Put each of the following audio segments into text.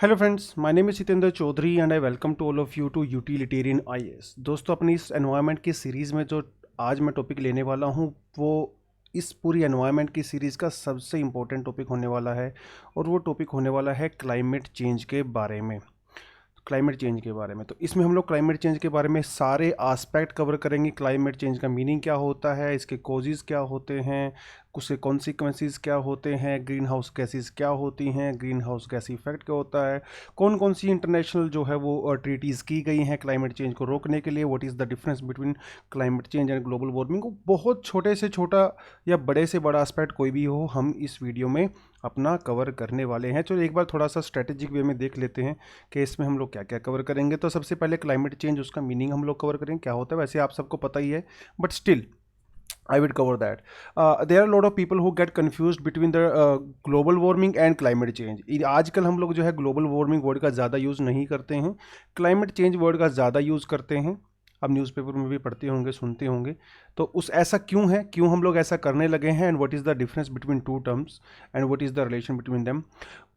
Hello friends, my name is Jitendra Choudhary and I welcome to all of you to Utilitarian IAS. दोस्तों, अपनी इस environment की series में जो आज मैं टॉपिक लेने वाला हूँ वो इस पूरी एनवायरनमेंट की सीरीज़ का सबसे इम्पोर्टेंट टॉपिक होने वाला है और वो टॉपिक होने वाला है क्लाइमेट चेंज के बारे में। क्लाइमेट चेंज के बारे में तो इसमें हम लोग क्लाइमेट चेंज के बारे में सारे आस्पेक्ट कवर करेंगे। क्लाइमेट चेंज का मीनिंग क्या होता है, इसके कॉजेज़ क्या होते हैं, उसके कॉन्सिक्वेंसेस क्या होते हैं, ग्रीन हाउस गैसेस क्या होती हैं, ग्रीन हाउस गैस इफेक्ट क्या होता है, कौन कौन सी इंटरनेशनल जो है वो ट्रीटीज़ की गई हैं क्लाइमेट चेंज को रोकने के लिए, what is the difference between climate change and global warming. बहुत छोटे से छोटा या बड़े से बड़ा एस्पेक्ट कोई भी हो, हम इस वीडियो में अपना कवर करने वाले हैं। चलो एक बार थोड़ा सा स्ट्रेटेजिक वे में देख लेते हैं कि इसमें हम लोग क्या क्या कवर करेंगे। तो सबसे पहले क्लाइमेट चेंज, उसका मीनिंग हम लोग कवर करेंगे, क्या होता है। वैसे आप सबको पता ही है, but still I would cover that. There are a lot of people who get confused between the global warming and climate change. आजकल हम लोग जो है ग्लोबल वार्मिंग वर्ड का ज़्यादा यूज़ नहीं करते हैं, क्लाइमेट चेंज वर्ड का ज़्यादा यूज़ करते हैं। अब न्यूज़पेपर में भी पढ़ते होंगे, सुनते होंगे। तो उस ऐसा क्यों है, क्यों हम लोग ऐसा करने लगे हैं, and what is the difference between two terms and what is the relation between them.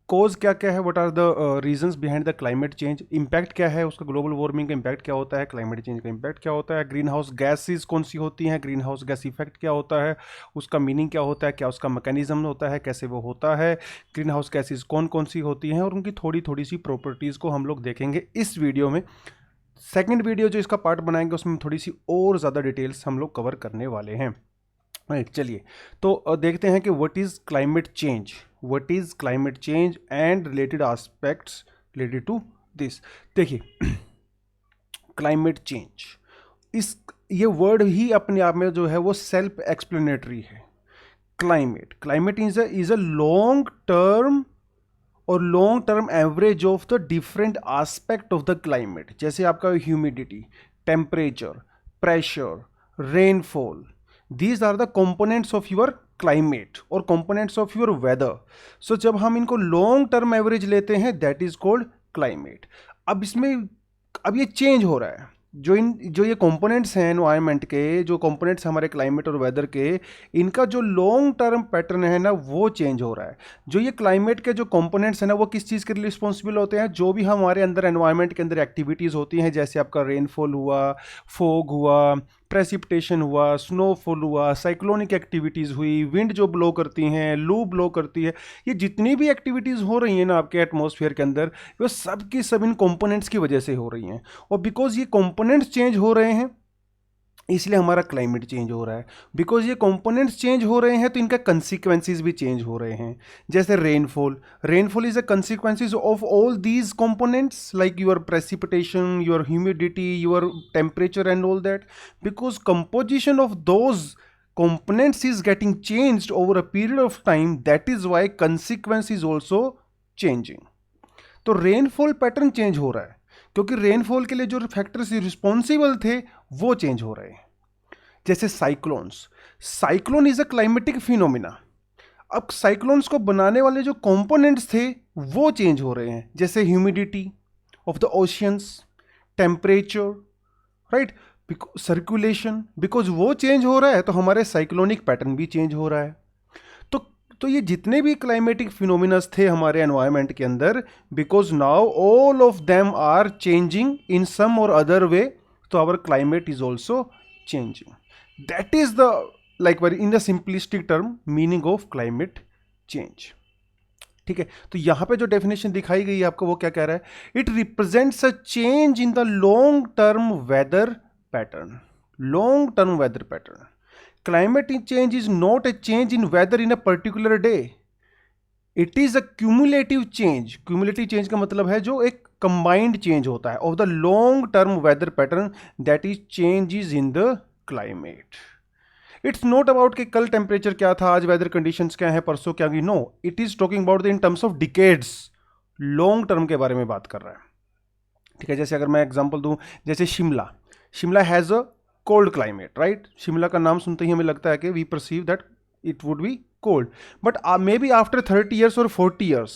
Cause क्या क्या है, what are the reasons behind the climate change, impact क्या है उसका, ग्लोबल वार्मिंग का इम्पैक्ट क्या होता है, क्लाइमेट चेंज का इम्पैक्ट क्या होता है, ग्रीन हाउस गैसेज कौन सी होती हैं, ग्रीन हाउस गैस इफेक्ट क्या होता है, उसका मीनिंग क्या होता है, क्या उसका मैकेनिज्म होता है, कैसे वो होता है, ग्रीन हाउस गैसेज कौन कौन सी होती हैं और उनकी थोड़ी थोड़ी सी प्रॉपर्टीज़ को हम लोग देखेंगे इस वीडियो में। सेकेंड वीडियो जो इसका पार्ट बनाएंगे उसमें थोड़ी सी और ज़्यादा डिटेल्स हम लोग कवर करने वाले हैं। राइट, चलिए तो देखते हैं कि what is climate change, what is climate change and related aspects related to this. देखिए, क्लाइमेट चेंज, इस ये वर्ड ही अपने आप में जो है वो सेल्फ एक्सप्लेनेटरी है। Climate is a long term और long term average of the different aspect of the climate, जैसे आपका humidity, temperature, pressure, rainfall. These are the components of your climate और components of your weather. So जब हम इनको long term average लेते हैं, that is called climate. अब इसमें अब ये चेंज हो रहा है, जो ये कंपोनेंट्स हैं एनवायरनमेंट के, जो कंपोनेंट्स हमारे क्लाइमेट और वेदर के, इनका जो लॉन्ग टर्म पैटर्न है ना वो चेंज हो रहा है। जो ये क्लाइमेट के जो कंपोनेंट्स हैं ना वो किस चीज़ के लिए रिस्पॉन्सिबल होते हैं, जो भी हमारे अंदर एनवायरनमेंट के अंदर एक्टिविटीज़ होती हैं, जैसे आपका रेनफॉल हुआ, फोग हुआ, प्रेसिपिटेशन हुआ, स्नोफॉल हुआ, साइक्लोनिक एक्टिविटीज़ हुई, विंड जो ब्लो करती हैं, लू ब्लो करती है, ये जितनी भी एक्टिविटीज़ हो रही हैं ना आपके एटमॉस्फेयर के अंदर, वो सब की सब इन कंपोनेंट्स की वजह से हो रही हैं। और बिकॉज ये कंपोनेंट्स चेंज हो रहे हैं इसलिए हमारा क्लाइमेट चेंज हो रहा है। बिकॉज ये कंपोनेंट्स चेंज हो रहे हैं तो इनका कंसिक्वेंसेस भी चेंज हो रहे हैं। जैसे rainfall is a consequences of all these components, like your precipitation, your humidity, your temperature and all that. Because composition of those components is getting changed over a period of time, that is why consequence is also changing. तो rainfall pattern change हो रहा है क्योंकि rainfall के लिए जो factors responsible थे वो चेंज हो रहे हैं। जैसे cyclone is a climatic phenomena. अब साइक्लोन्स को बनाने वाले जो कंपोनेंट्स थे वो चेंज हो रहे हैं, जैसे humidity of the oceans, temperature, right, circulation. Because वो चेंज हो रहा है तो हमारे साइक्लोनिक पैटर्न भी चेंज हो रहा है। तो ये जितने भी क्लाइमेटिक फिनोमिनस थे हमारे एनवायरनमेंट के अंदर, because now all of them are changing in some or other way, तो our climate is also changing. That is the like in the simplistic term meaning of climate change. ठीक है, तो यहां पे जो डेफिनेशन दिखाई गई है आपको वो क्या कह रहा है, it represents a change in the long term weather pattern. Long term weather pattern, climate change is not a change in weather in a particular day, it is a cumulative change. cumulative change का मतलब है जो एक combined change होता है of the long term weather pattern, that is changes in the climate. It's not about कि कल temperature क्या था, आज वेदर कंडीशंस क्या है, परसों क्या हुई। No, it is talking about in terms of decades, long term के बारे में बात कर रहा है। ठीक है, जैसे अगर मैं एग्जांपल दूं, जैसे Shimla has a cold climate, right. Shimla का नाम सुनते ही हमें लगता है कि we perceive that it would be cold, but may be after 30 years और 40 years,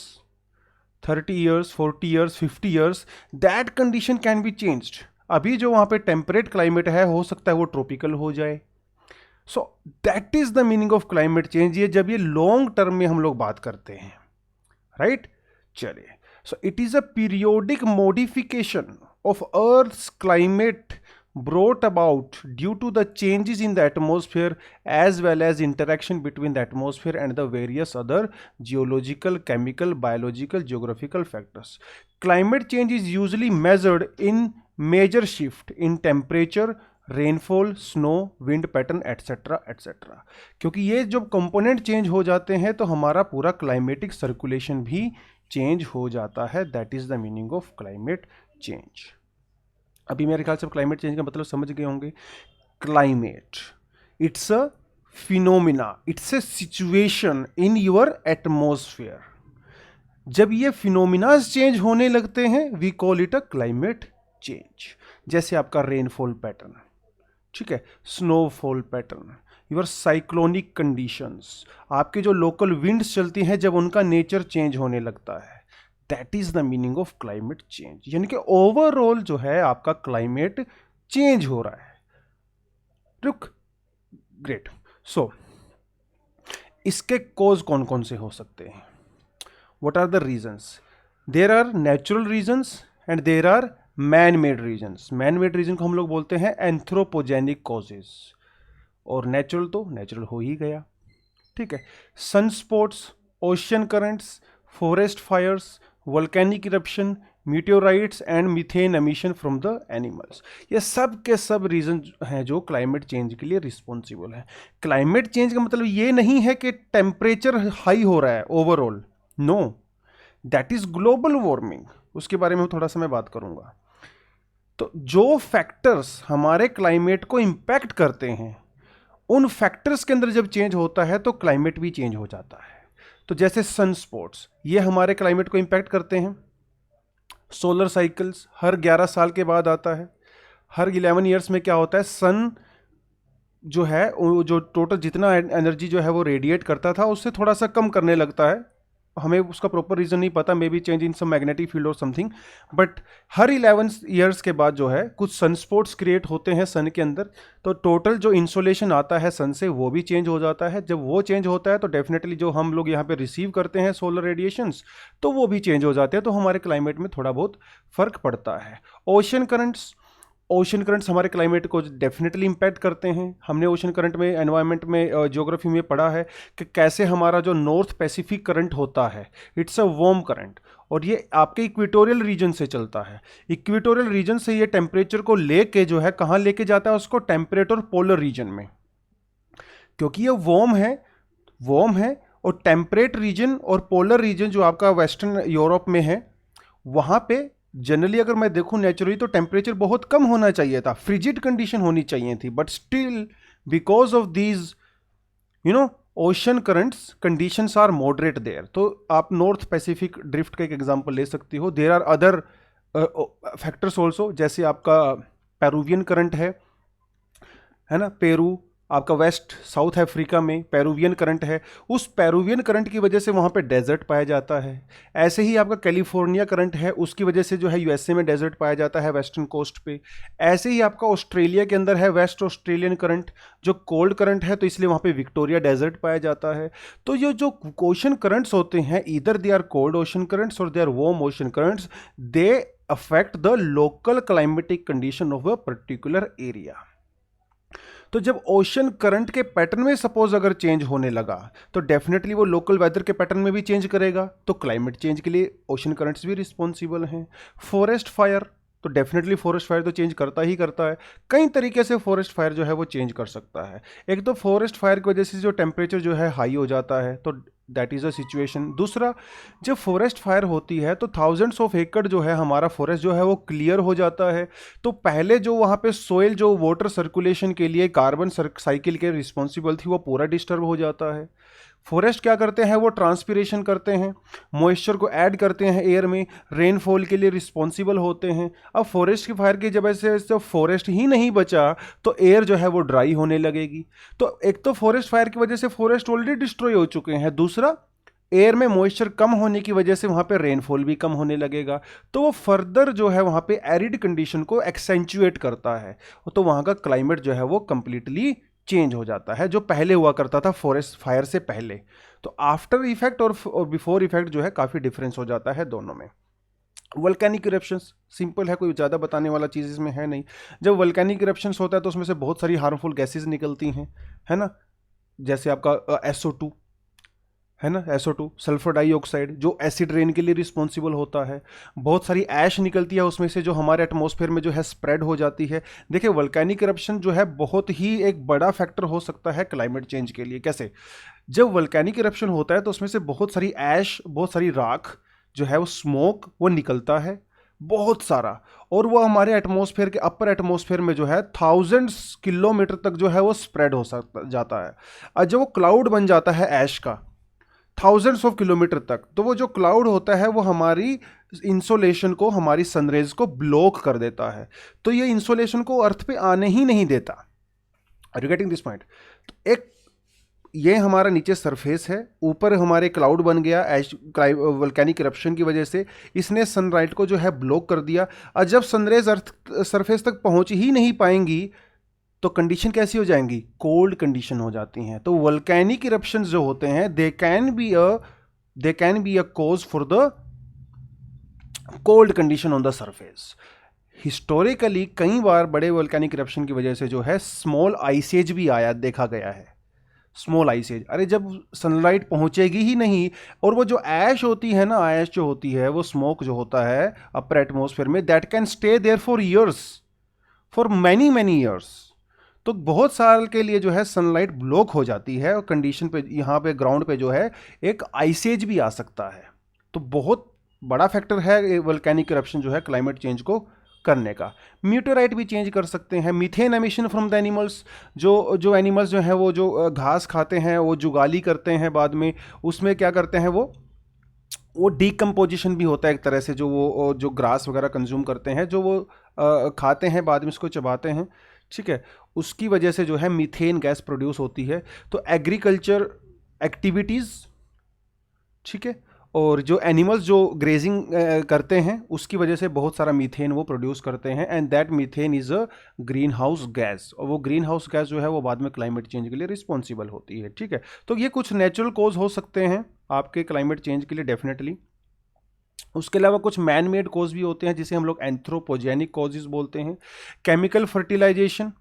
30 years, 40 years, 50 years, that condition can be changed. अभी जो वहां पे टेम्परेट क्लाइमेट है हो सकता है वो ट्रॉपिकल हो जाए। सो that is the meaning of climate change, ये जब ये लॉन्ग टर्म में हम लोग बात करते हैं, राइट। चलिए, So it is a periodic modification of Earth's climate brought about due to the changes in the atmosphere as well as interaction between the atmosphere and the various other geological, chemical, biological, geographical factors. Climate change is usually measured in major shift in temperature, rainfall, snow, wind pattern etcetera etcetera. क्योंकि ये जब component change हो जाते हैं तो हमारा पूरा climatic circulation भी चेंज हो जाता है। That is the meaning of climate change. अभी मेरे ख्याल से क्लाइमेट चेंज का मतलब समझ गए होंगे। Climate, it's a phenomena, it's a situation in your atmosphere. जब ये फिनोमिनाज चेंज होने लगते हैं we call it a climate change. जैसे आपका रेनफॉल पैटर्न, ठीक है, snowfall pattern, your cyclonic conditions, आपके जो लोकल विंड्स चलती हैं जब उनका नेचर चेंज होने लगता है, that is the meaning of climate change. यानी कि ओवरऑल जो है आपका क्लाइमेट चेंज हो रहा है। रुक, ग्रेट। सो इसके कॉज कौन कौन से हो सकते हैं? What are the reasons? There are natural reasons and there are man made reasons. Man made reason को हम लोग बोलते हैं एंथ्रोपोजेनिक कॉजेज, और नेचुरल तो नेचुरल हो ही गया, ठीक है। Sunspots, ocean currents, forest fires, volcanic eruption, meteorites and methane emission from the animals, ये सब के सब रीजन हैं जो क्लाइमेट चेंज के लिए रिस्पॉन्सिबल हैं। क्लाइमेट चेंज का मतलब ये नहीं है कि टेम्परेचर हाई हो रहा है overall, no, that is global warming. उसके बारे में थोड़ा सा मैं बात करूंगा। तो जो फैक्टर्स हमारे क्लाइमेट को इंपैक्ट करते हैं उन फैक्टर्स के अंदर जब चेंज होता है तो क्लाइमेट भी चेंज हो जाता है। तो जैसे सनस्पॉट्स, ये हमारे क्लाइमेट को इंपैक्ट करते हैं। सोलर साइकिल्स हर 11 साल के बाद आता है। हर 11 ईयर्स में क्या होता है, सन जो है जो टोटल जितना एनर्जी जो है वो रेडिएट करता था उससे थोड़ा सा कम करने लगता है। हमें उसका प्रॉपर रीजन नहीं पता, may be change in some magnetic field और समथिंग, बट हर 11 ईयर्स के बाद जो है कुछ सनस्पॉट्स क्रिएट होते हैं सन के अंदर। तो टोटल जो इंसोलेशन आता है सन से वो भी चेंज हो जाता है। जब वो चेंज होता है तो डेफिनेटली जो हम लोग यहाँ पे रिसीव करते हैं सोलर रेडिएशंस तो वो भी चेंज हो जाते हैं। तो हमारे क्लाइमेट में थोड़ा बहुत फर्क पड़ता है। ओशन करंट्स, ओशन करंट्स हमारे क्लाइमेट को डेफिनेटली इंपैक्ट करते हैं। हमने ओशन करंट में एनवायरनमेंट में ज्योग्राफी में पढ़ा है कि कैसे हमारा जो नॉर्थ पैसिफिक करंट होता है, इट्स अ वार्म करंट, और ये आपके इक्वेटोरियल रीजन से चलता है। इक्वेटोरियल रीजन से ये टेम्परेचर को लेके जो है कहाँ लेके जाता है उसको, टेम्परेट और पोलर रीजन में, क्योंकि ये वार्म है और टेम्परेट रीजन और पोलर रीजन जो आपका वेस्टर्न यूरोप में है वहाँ पे जनरली अगर मैं देखूं नेचुरली तो टेम्परेचर बहुत कम होना चाहिए था, फ्रिजिड कंडीशन होनी चाहिए थी, but still because of these ocean currents conditions are moderate there. तो आप नॉर्थ पैसिफिक ड्रिफ्ट का एक एग्जांपल ले सकती हो। There are other factors also, जैसे आपका पेरुवियन करंट है ना, पेरू आपका वेस्ट साउथ अफ्रीका में पेरुवियन करंट है। उस पेरुवियन करंट की वजह से वहाँ पे डेजर्ट पाया जाता है। ऐसे ही आपका कैलिफोर्निया करंट है, उसकी वजह से जो है यूएसए में डेजर्ट पाया जाता है वेस्टर्न कोस्ट पे। ऐसे ही आपका ऑस्ट्रेलिया के अंदर है वेस्ट ऑस्ट्रेलियन करंट जो कोल्ड करंट है, तो इसलिए वहाँ पे विक्टोरिया डेजर्ट पाया जाता है। तो ये जो ओशन करंट्स होते हैं, either they are cold ocean currents or they are warm ocean currents, they affect the local climatic condition of a particular area. तो जब ओशन करंट के पैटर्न में सपोज अगर चेंज होने लगा तो डेफिनेटली वो लोकल वेदर के पैटर्न में भी चेंज करेगा। तो क्लाइमेट चेंज के लिए ओशन करंट्स भी रिस्पॉन्सिबल हैं। फॉरेस्ट फायर, तो डेफिनेटली फॉरेस्ट फायर तो चेंज करता ही करता है। कई तरीके से फॉरेस्ट फायर जो है वो चेंज कर सकता है। एक तो फॉरेस्ट फायर की वजह से जो टेम्परेचर जो है हाई हो जाता है, तो दैट इज़ अ सिचुएशन। दूसरा, जब फॉरेस्ट फायर होती है तो थाउजेंड्स ऑफ एकड़ जो है हमारा फॉरेस्ट जो है वो क्लियर हो जाता है। तो पहले जो वहाँ पे सोइल जो वाटर सर्कुलेशन के लिए कार्बन साइकिल के रिस्पॉन्सिबल थी वो पूरा डिस्टर्ब हो जाता है। फॉरेस्ट क्या करते हैं, वो ट्रांसपिरेशन करते हैं, मॉइस्चर को ऐड करते हैं एयर में, रेनफॉल के लिए रिस्पॉन्सिबल होते हैं। अब फॉरेस्ट की फायर की वजह से जब फॉरेस्ट ही नहीं बचा तो एयर जो है वो ड्राई होने लगेगी। तो एक तो फॉरेस्ट फायर की वजह से फॉरेस्ट ऑलरेडी डिस्ट्रॉय हो चुके हैं, दूसरा एयर में मॉइस्चर कम होने की वजह से वहाँ पे रेनफॉल भी कम होने लगेगा। तो वो फर्दर जो है वहाँ पे एरिड कंडीशन को एक्सेंचुएट करता है, तो वहाँ का क्लाइमेट जो है वो कंप्लीटली चेंज हो जाता है जो पहले हुआ करता था फॉरेस्ट फायर से पहले। तो आफ्टर इफेक्ट और बिफोर इफेक्ट जो है काफ़ी डिफरेंस हो जाता है दोनों में। वल्केनिक इरप्शंस सिंपल है, कोई ज़्यादा बताने वाला चीज़ इसमें है नहीं। जब वल्केनिक इरप्शंस होता है तो उसमें से बहुत सारी हार्मफुल गैसेज निकलती हैं, है ना, जैसे आपका SO2 है ना, SO2 सल्फर डाइऑक्साइड जो एसिड रेन के लिए रिस्पॉन्सिबल होता है। बहुत सारी ऐश निकलती है उसमें से जो हमारे एटमॉस्फेयर में जो है स्प्रेड हो जाती है। देखिए वल्केनिक इरप्शन जो है बहुत ही एक बड़ा फैक्टर हो सकता है क्लाइमेट चेंज के लिए। कैसे? जब वल्केनिक इरप्शन होता है तो उसमें से बहुत सारी ऐश, बहुत सारी राख जो है वो स्मोक वो निकलता है बहुत सारा, और वो हमारे एटमॉस्फेयर के अपर एटमॉस्फेयर में जो है थाउजेंड्स किलोमीटर तक जो है वो स्प्रेड हो सकता जाता है। और जब वो क्लाउड बन जाता है ऐश का थाउजेंड्स ऑफ किलोमीटर तक, तो वो जो क्लाउड होता है वो हमारी इंसोलेशन को, हमारी सनरेज को ब्लॉक कर देता है। तो ये इंसोलेशन को अर्थ पे आने ही नहीं देता। Are you getting this point? तो एक ये हमारा नीचे सरफेस है, ऊपर हमारे क्लाउड बन गया ऐश वोल्केनिक इरप्शन की वजह से, इसने सनलाइट को जो है ब्लॉक कर दिया। और जब सनरेज अर्थ सरफेस तक पहुंच ही नहीं पाएंगी तो कंडीशन कैसी हो जाएंगी? कोल्ड कंडीशन हो जाती हैं। तो वोल्केनिक इरप्शंस जो होते हैं they can be a cause for the cold condition on the surface. Historically कई बार बड़े वोल्केनिक इरप्शन की वजह से जो है स्मॉल आइस एज भी आया, देखा गया है। स्मॉल आइस एज, अरे जब सनलाइट पहुंचेगी ही नहीं, और वो जो ऐश होती है ना, ऐश जो होती है वो स्मोक जो होता है अपर एटमॉस्फेयर में, that can stay there for years, for many many years. तो बहुत साल के लिए जो है सनलाइट ब्लॉक हो जाती है और कंडीशन पे यहाँ पे ग्राउंड पे जो है एक आइसेज भी आ सकता है। तो बहुत बड़ा फैक्टर है वोल्केनिक इरप्शन जो है क्लाइमेट चेंज को करने का। मीटेराइट भी चेंज कर सकते हैं। Methane emission from the animals, जो जो एनिमल्स जो है वो जो घास खाते हैं, वो जुगाली करते हैं बाद में, उसमें क्या करते हैं वो डीकम्पोजिशन भी होता है एक तरह से, जो वो जो ग्रास वगैरह कंज्यूम करते हैं, जो वो खाते हैं बाद में इसको चबाते हैं, ठीक है, उसकी वजह से जो है मीथेन गैस प्रोड्यूस होती है। तो एग्रीकल्चर एक्टिविटीज़, ठीक है, और जो एनिमल्स जो ग्रेजिंग करते हैं उसकी वजह से बहुत सारा मीथेन वो प्रोड्यूस करते हैं, and that methane is a green house gas. और वो ग्रीन हाउस गैस जो है वो बाद में क्लाइमेट चेंज के लिए रिस्पॉन्सिबल होती है, ठीक है। तो ये कुछ नेचुरल कॉज हो सकते हैं आपके क्लाइमेट चेंज के लिए डेफिनेटली। उसके अलावा कुछ मैन मेड कॉज भी होते हैं जिसे हम लोग एंथ्रोपोजेनिक कॉजेज बोलते हैं। केमिकल फर्टिलाइजेशन,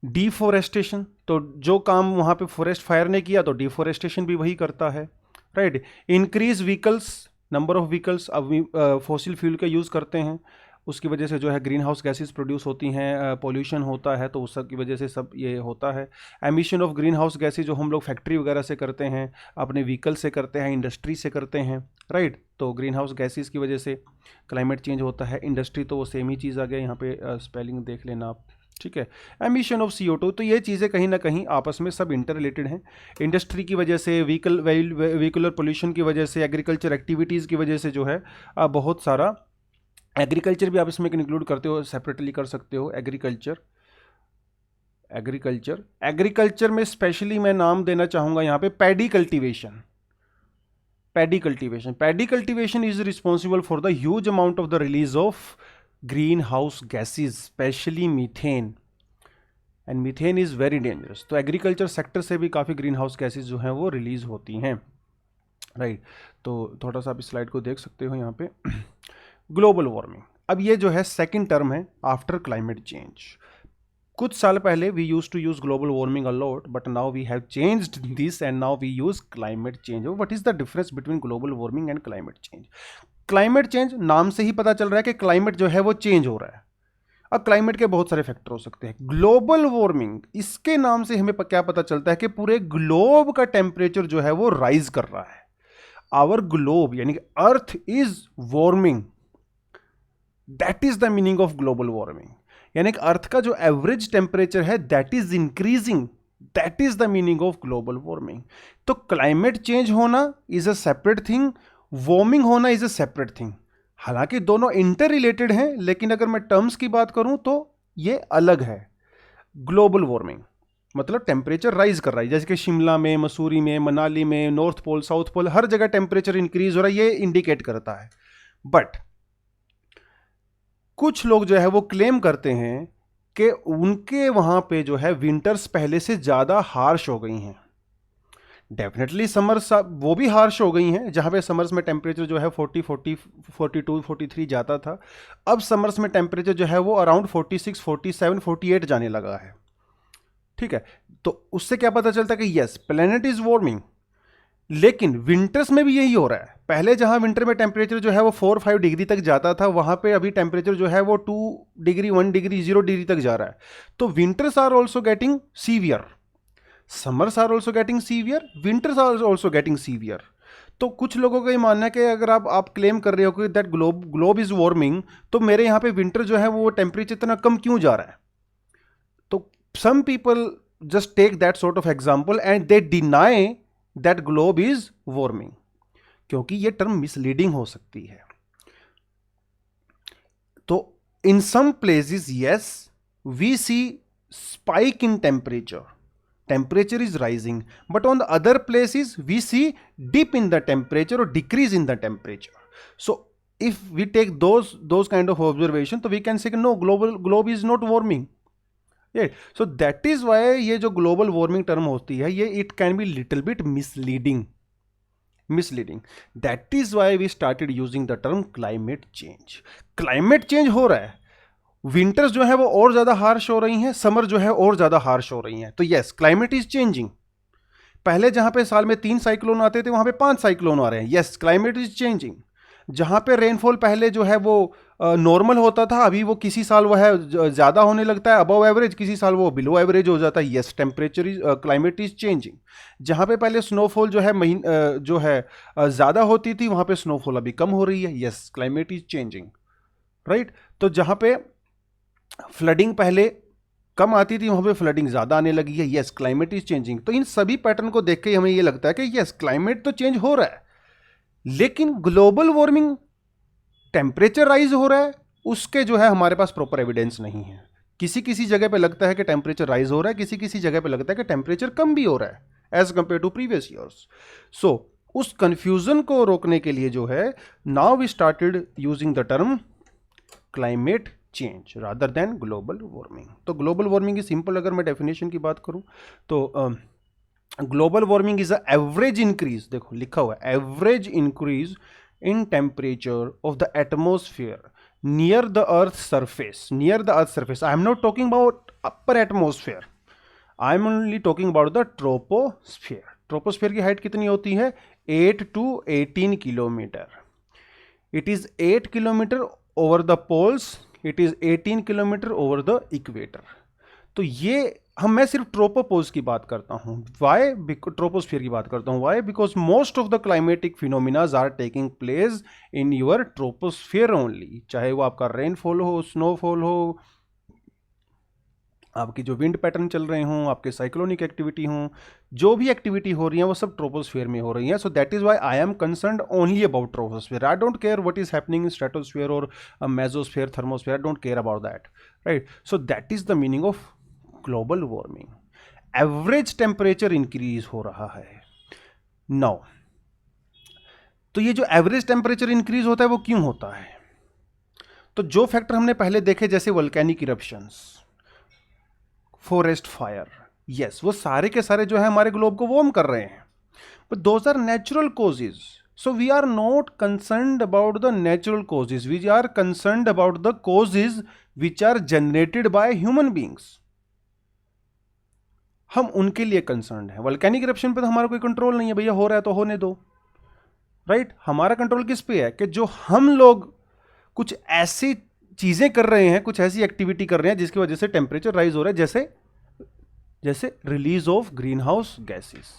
डिफोरेस्टेशन, तो जो काम वहाँ पे फॉरेस्ट फायर ने किया तो डिफोरेस्टेशन भी वही करता है, right. Increase vehicles, number of vehicles, अब फॉसिल फ्यूल का यूज़ करते हैं, उसकी वजह से जो है ग्रीन हाउस गैसेज प्रोड्यूस होती हैं, पॉल्यूशन होता है, तो उस सब की वजह से सब ये होता है। Emission of green house gases जो हम लोग फैक्ट्री वगैरह से करते हैं, अपने व्हीकल से करते हैं, इंडस्ट्री से करते हैं, राइट। तो ग्रीन हाउस गैसेज की वजह से क्लाइमेट चेंज होता है। इंडस्ट्री तो वो सेम ही चीज़ आ गया, यहाँ पे स्पेलिंग देख लेना आप, ठीक है। एमिशन ऑफ CO2, तो ये चीज़ें कहीं ना कहीं आपस में सब इंटर रिलेटेड हैं। इंडस्ट्री की वजह से, व्हीकुलर पोल्यूशन की वजह से, एग्रीकल्चर एक्टिविटीज़ की वजह से जो है बहुत सारा, एग्रीकल्चर भी आप इसमें इंक्लूड करते हो, सेपरेटली कर सकते हो। एग्रीकल्चर में स्पेशली मैं नाम देना चाहूँगा यहाँ पे paddy cultivation. Paddy cultivation is responsible for the huge amount of the release of green house gases, specially methane, and methane is very dangerous. तो एग्रीकल्चर सेक्टर से भी काफ़ी ग्रीन हाउस गैसेज जो हैं वो रिलीज होती हैं, राइट। तो थोड़ा सा आप इस स्लाइड को देख सकते हो यहाँ पे। ग्लोबल वार्मिंग, अब ये जो है सेकंड टर्म है आफ्टर क्लाइमेट चेंज। कुछ साल पहले we use to use global warming a lot, but now we have changed this and now we use climate change. What is the difference between global warming and climate change? Climate change, नाम से ही पता चल रहा है कि climate जो है वो चेंज हो रहा है। अब क्लाइमेट के बहुत सारे फैक्टर हो सकते हैं। ग्लोबल वार्मिंग, इसके नाम से हमें क्या पता चलता है कि पूरे ग्लोब का टेम्परेचर जो है वो राइज कर रहा है। आवर ग्लोब यानी कि earth is warming, that is the meaning of global warming. यानी कि अर्थ का जो एवरेज टेम्परेचर है that is increasing, that is the meaning of global warming. तो क्लाइमेट चेंज होना is a separate thing, warming होना इज अ सेपरेट थिंग। हालांकि दोनों इंटर रिलेटेड हैं, लेकिन अगर मैं टर्म्स की बात करूं तो ये अलग है। ग्लोबल वार्मिंग मतलब टेम्परेचर राइज कर रहा है, जैसे कि शिमला में, मसूरी में, मनाली में, नॉर्थ पोल, साउथ पोल, हर जगह टेम्परेचर इंक्रीज हो रहा है, ये इंडिकेट करता है। बट कुछ लोग जो है वो क्लेम करते हैं कि उनके वहां पे जो है विंटर्स पहले से ज्यादा हार्श हो गई हैं। डेफिनेटली समर्स वो भी हार्श हो गई हैं, जहाँ पे समर्स में टेम्परेचर जो है 42 43 जाता था, अब समर्स में टेम्परेचर जो है वो अराउंड 46 47 48 जाने लगा है। ठीक है, तो उससे क्या पता चलता है कि यस प्लेनेट इज वार्मिंग। लेकिन विंटर्स में भी यही हो रहा है। पहले जहां विंटर में टेम्परेचर जो है वो 4-5 डिग्री तक जाता था, वहां पे अभी टेम्परेचर जो है वो 2 डिग्री 1 डिग्री 0 डिग्री तक जा रहा है। तो winters are also getting severe, summers are also getting severe, winters are also getting severe. तो कुछ लोगों का ये मानना है कि अगर आप क्लेम कर रहे हो कि दैट ग्लोब इज वार्मिंग, तो मेरे यहाँ पे विंटर जो है वो टेम्परेचर इतना कम क्यों जा रहा है? तो some people just take that sort of example and they deny that globe is warming, क्योंकि ये टर्म मिसलीडिंग हो सकती है। तो in some places yes we see spike in temperature is rising, but on the other places we see dip in the temperature or decrease in the temperature. So if we take those kind of observation, so we can say no, globe is not warming. Yeah, so that is why ये जो global warming term होती है, ये it can be little bit misleading. That is why we started using the term climate change. Climate change हो रहा है, winters जो है वो और ज्यादा हार्श हो रही हैं, समर जो है और ज्यादा हार्श हो रही हैं। तो यस क्लाइमेट इज चेंजिंग। पहले जहां पे साल में 3 साइक्लोन आते थे, वहां पे 5 साइक्लोन आ रहे हैं। Yes climate is changing. जहां पे रेनफॉल पहले जो है वो नॉर्मल होता था, अभी वो किसी साल वो है ज्यादा होने लगता है, अबव एवरेज, किसी साल वो बिलो एवरेज हो जाता है। Yes temperature is climate is changing. जहां पे पहले स्नोफॉल जो है जो है ज्यादा होती थी, वहां पे स्नोफॉल अभी कम हो रही है। Yes climate is changing, right. तो जहां पे फ्लडिंग पहले कम आती थी, वहां पे फ्लडिंग ज्यादा आने लगी है। Yes climate is changing. तो इन सभी पैटर्न को देख के हमें ये लगता है कि यस क्लाइमेट तो चेंज हो रहा है, लेकिन ग्लोबल वार्मिंग टेम्परेचर राइज हो रहा है, उसके जो है हमारे पास प्रॉपर एविडेंस नहीं है। किसी किसी जगह पे लगता है कि टेम्परेचर राइज हो रहा है, किसी किसी जगह पे लगता है कि टेम्परेचर कम भी हो रहा है as compare to previous years. So उस कंफ्यूजन को रोकने के लिए जो है, now we started using the term climate change rather than global warming. तो ग्लोबल वार्मिंग की सिंपल अगर मैं डेफिनेशन की बात करूं, तो global warming is a average increase, देखो लिखा हुआ है average increase in temperature of the atmosphere near the earth surface. Near the earth surface, I am not talking about upper atmosphere, I am only talking about the troposphere. Troposphere की height कितनी होती है? 8 to 18 kilometre. It is 8 kilometre over the poles, it is 18 kilometre over the equator. तो ये मैं सिर्फ ट्रोपोपोज की बात करता हूं। वाई? ट्रोपोस्फियर की बात करता हूं। Why? Because most of the climatic phenomenas are taking place in your troposphere only. चाहे वो आपका रेनफॉल हो, स्नोफॉल हो, आपकी जो विंड पैटर्न चल रहे हों, आपके साइक्लोनिक एक्टिविटी हों, जो भी एक्टिविटी हो रही है वो सब ट्रोपोस्फियर में हो रही है। So that is why I am concerned only about troposphere. I don't care what is happening in stratosphere और mesosphere, thermosphere, I don't care about that, right. So that is the meaning of global warming. Average temperature increase हो रहा है now. तो ये जो average temperature increase होता है वो क्यों होता है? तो जो फैक्टर हमने पहले देखे, जैसे volcanic eruptions, forest fire, yes वो सारे के सारे जो है हमारे ग्लोब को वार्म कर रहे हैं, but those are natural causes. So we are not concerned about the natural causes, we are concerned about the causes which are generated by human beings. हम उनके लिए कंसर्न्ड है। वोल्केनिक इरप्शन पे तो हमारा कोई कंट्रोल नहीं है, भैया हो रहा है तो होने दो, राइट। हमारा कंट्रोल किस पे है कि जो हम लोग कुछ ऐसी चीजें कर रहे हैं, कुछ ऐसी एक्टिविटी कर रहे हैं जिसकी वजह से टेम्परेचर राइज हो रहा है, जैसे release of green house gases.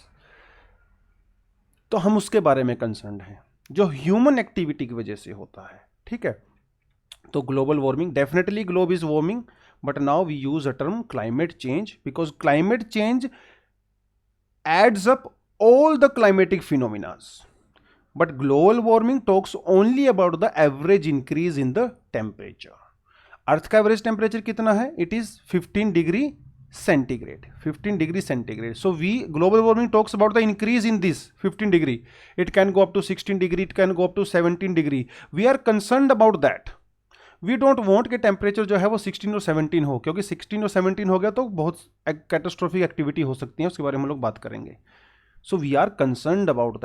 तो हम उसके बारे में कंसर्न्ड हैं, जो ह्यूमन एक्टिविटी की वजह से होता है, ठीक है। तो global warming, definitely globe is warming, but now we use a term climate change because climate change adds up all the climatic phenomena, but global warming talks only about the average increase in the temperature. Earth का average temperature कितना है? It is 15 degree centigrade, 15 degree centigrade. So we global warming talks about the increase in this 15 degree, it can go up to 16 degree, it can go up to 17 degree. We are concerned about that. We don't want कि temperature जो है वो 16 और 17 हो, क्योंकि 16 और 17 हो गया तो बहुत कैटास्ट्रोफिक एक्टिविटी हो सकती है, उसके बारे में हम लोग बात करेंगे, So we are concerned about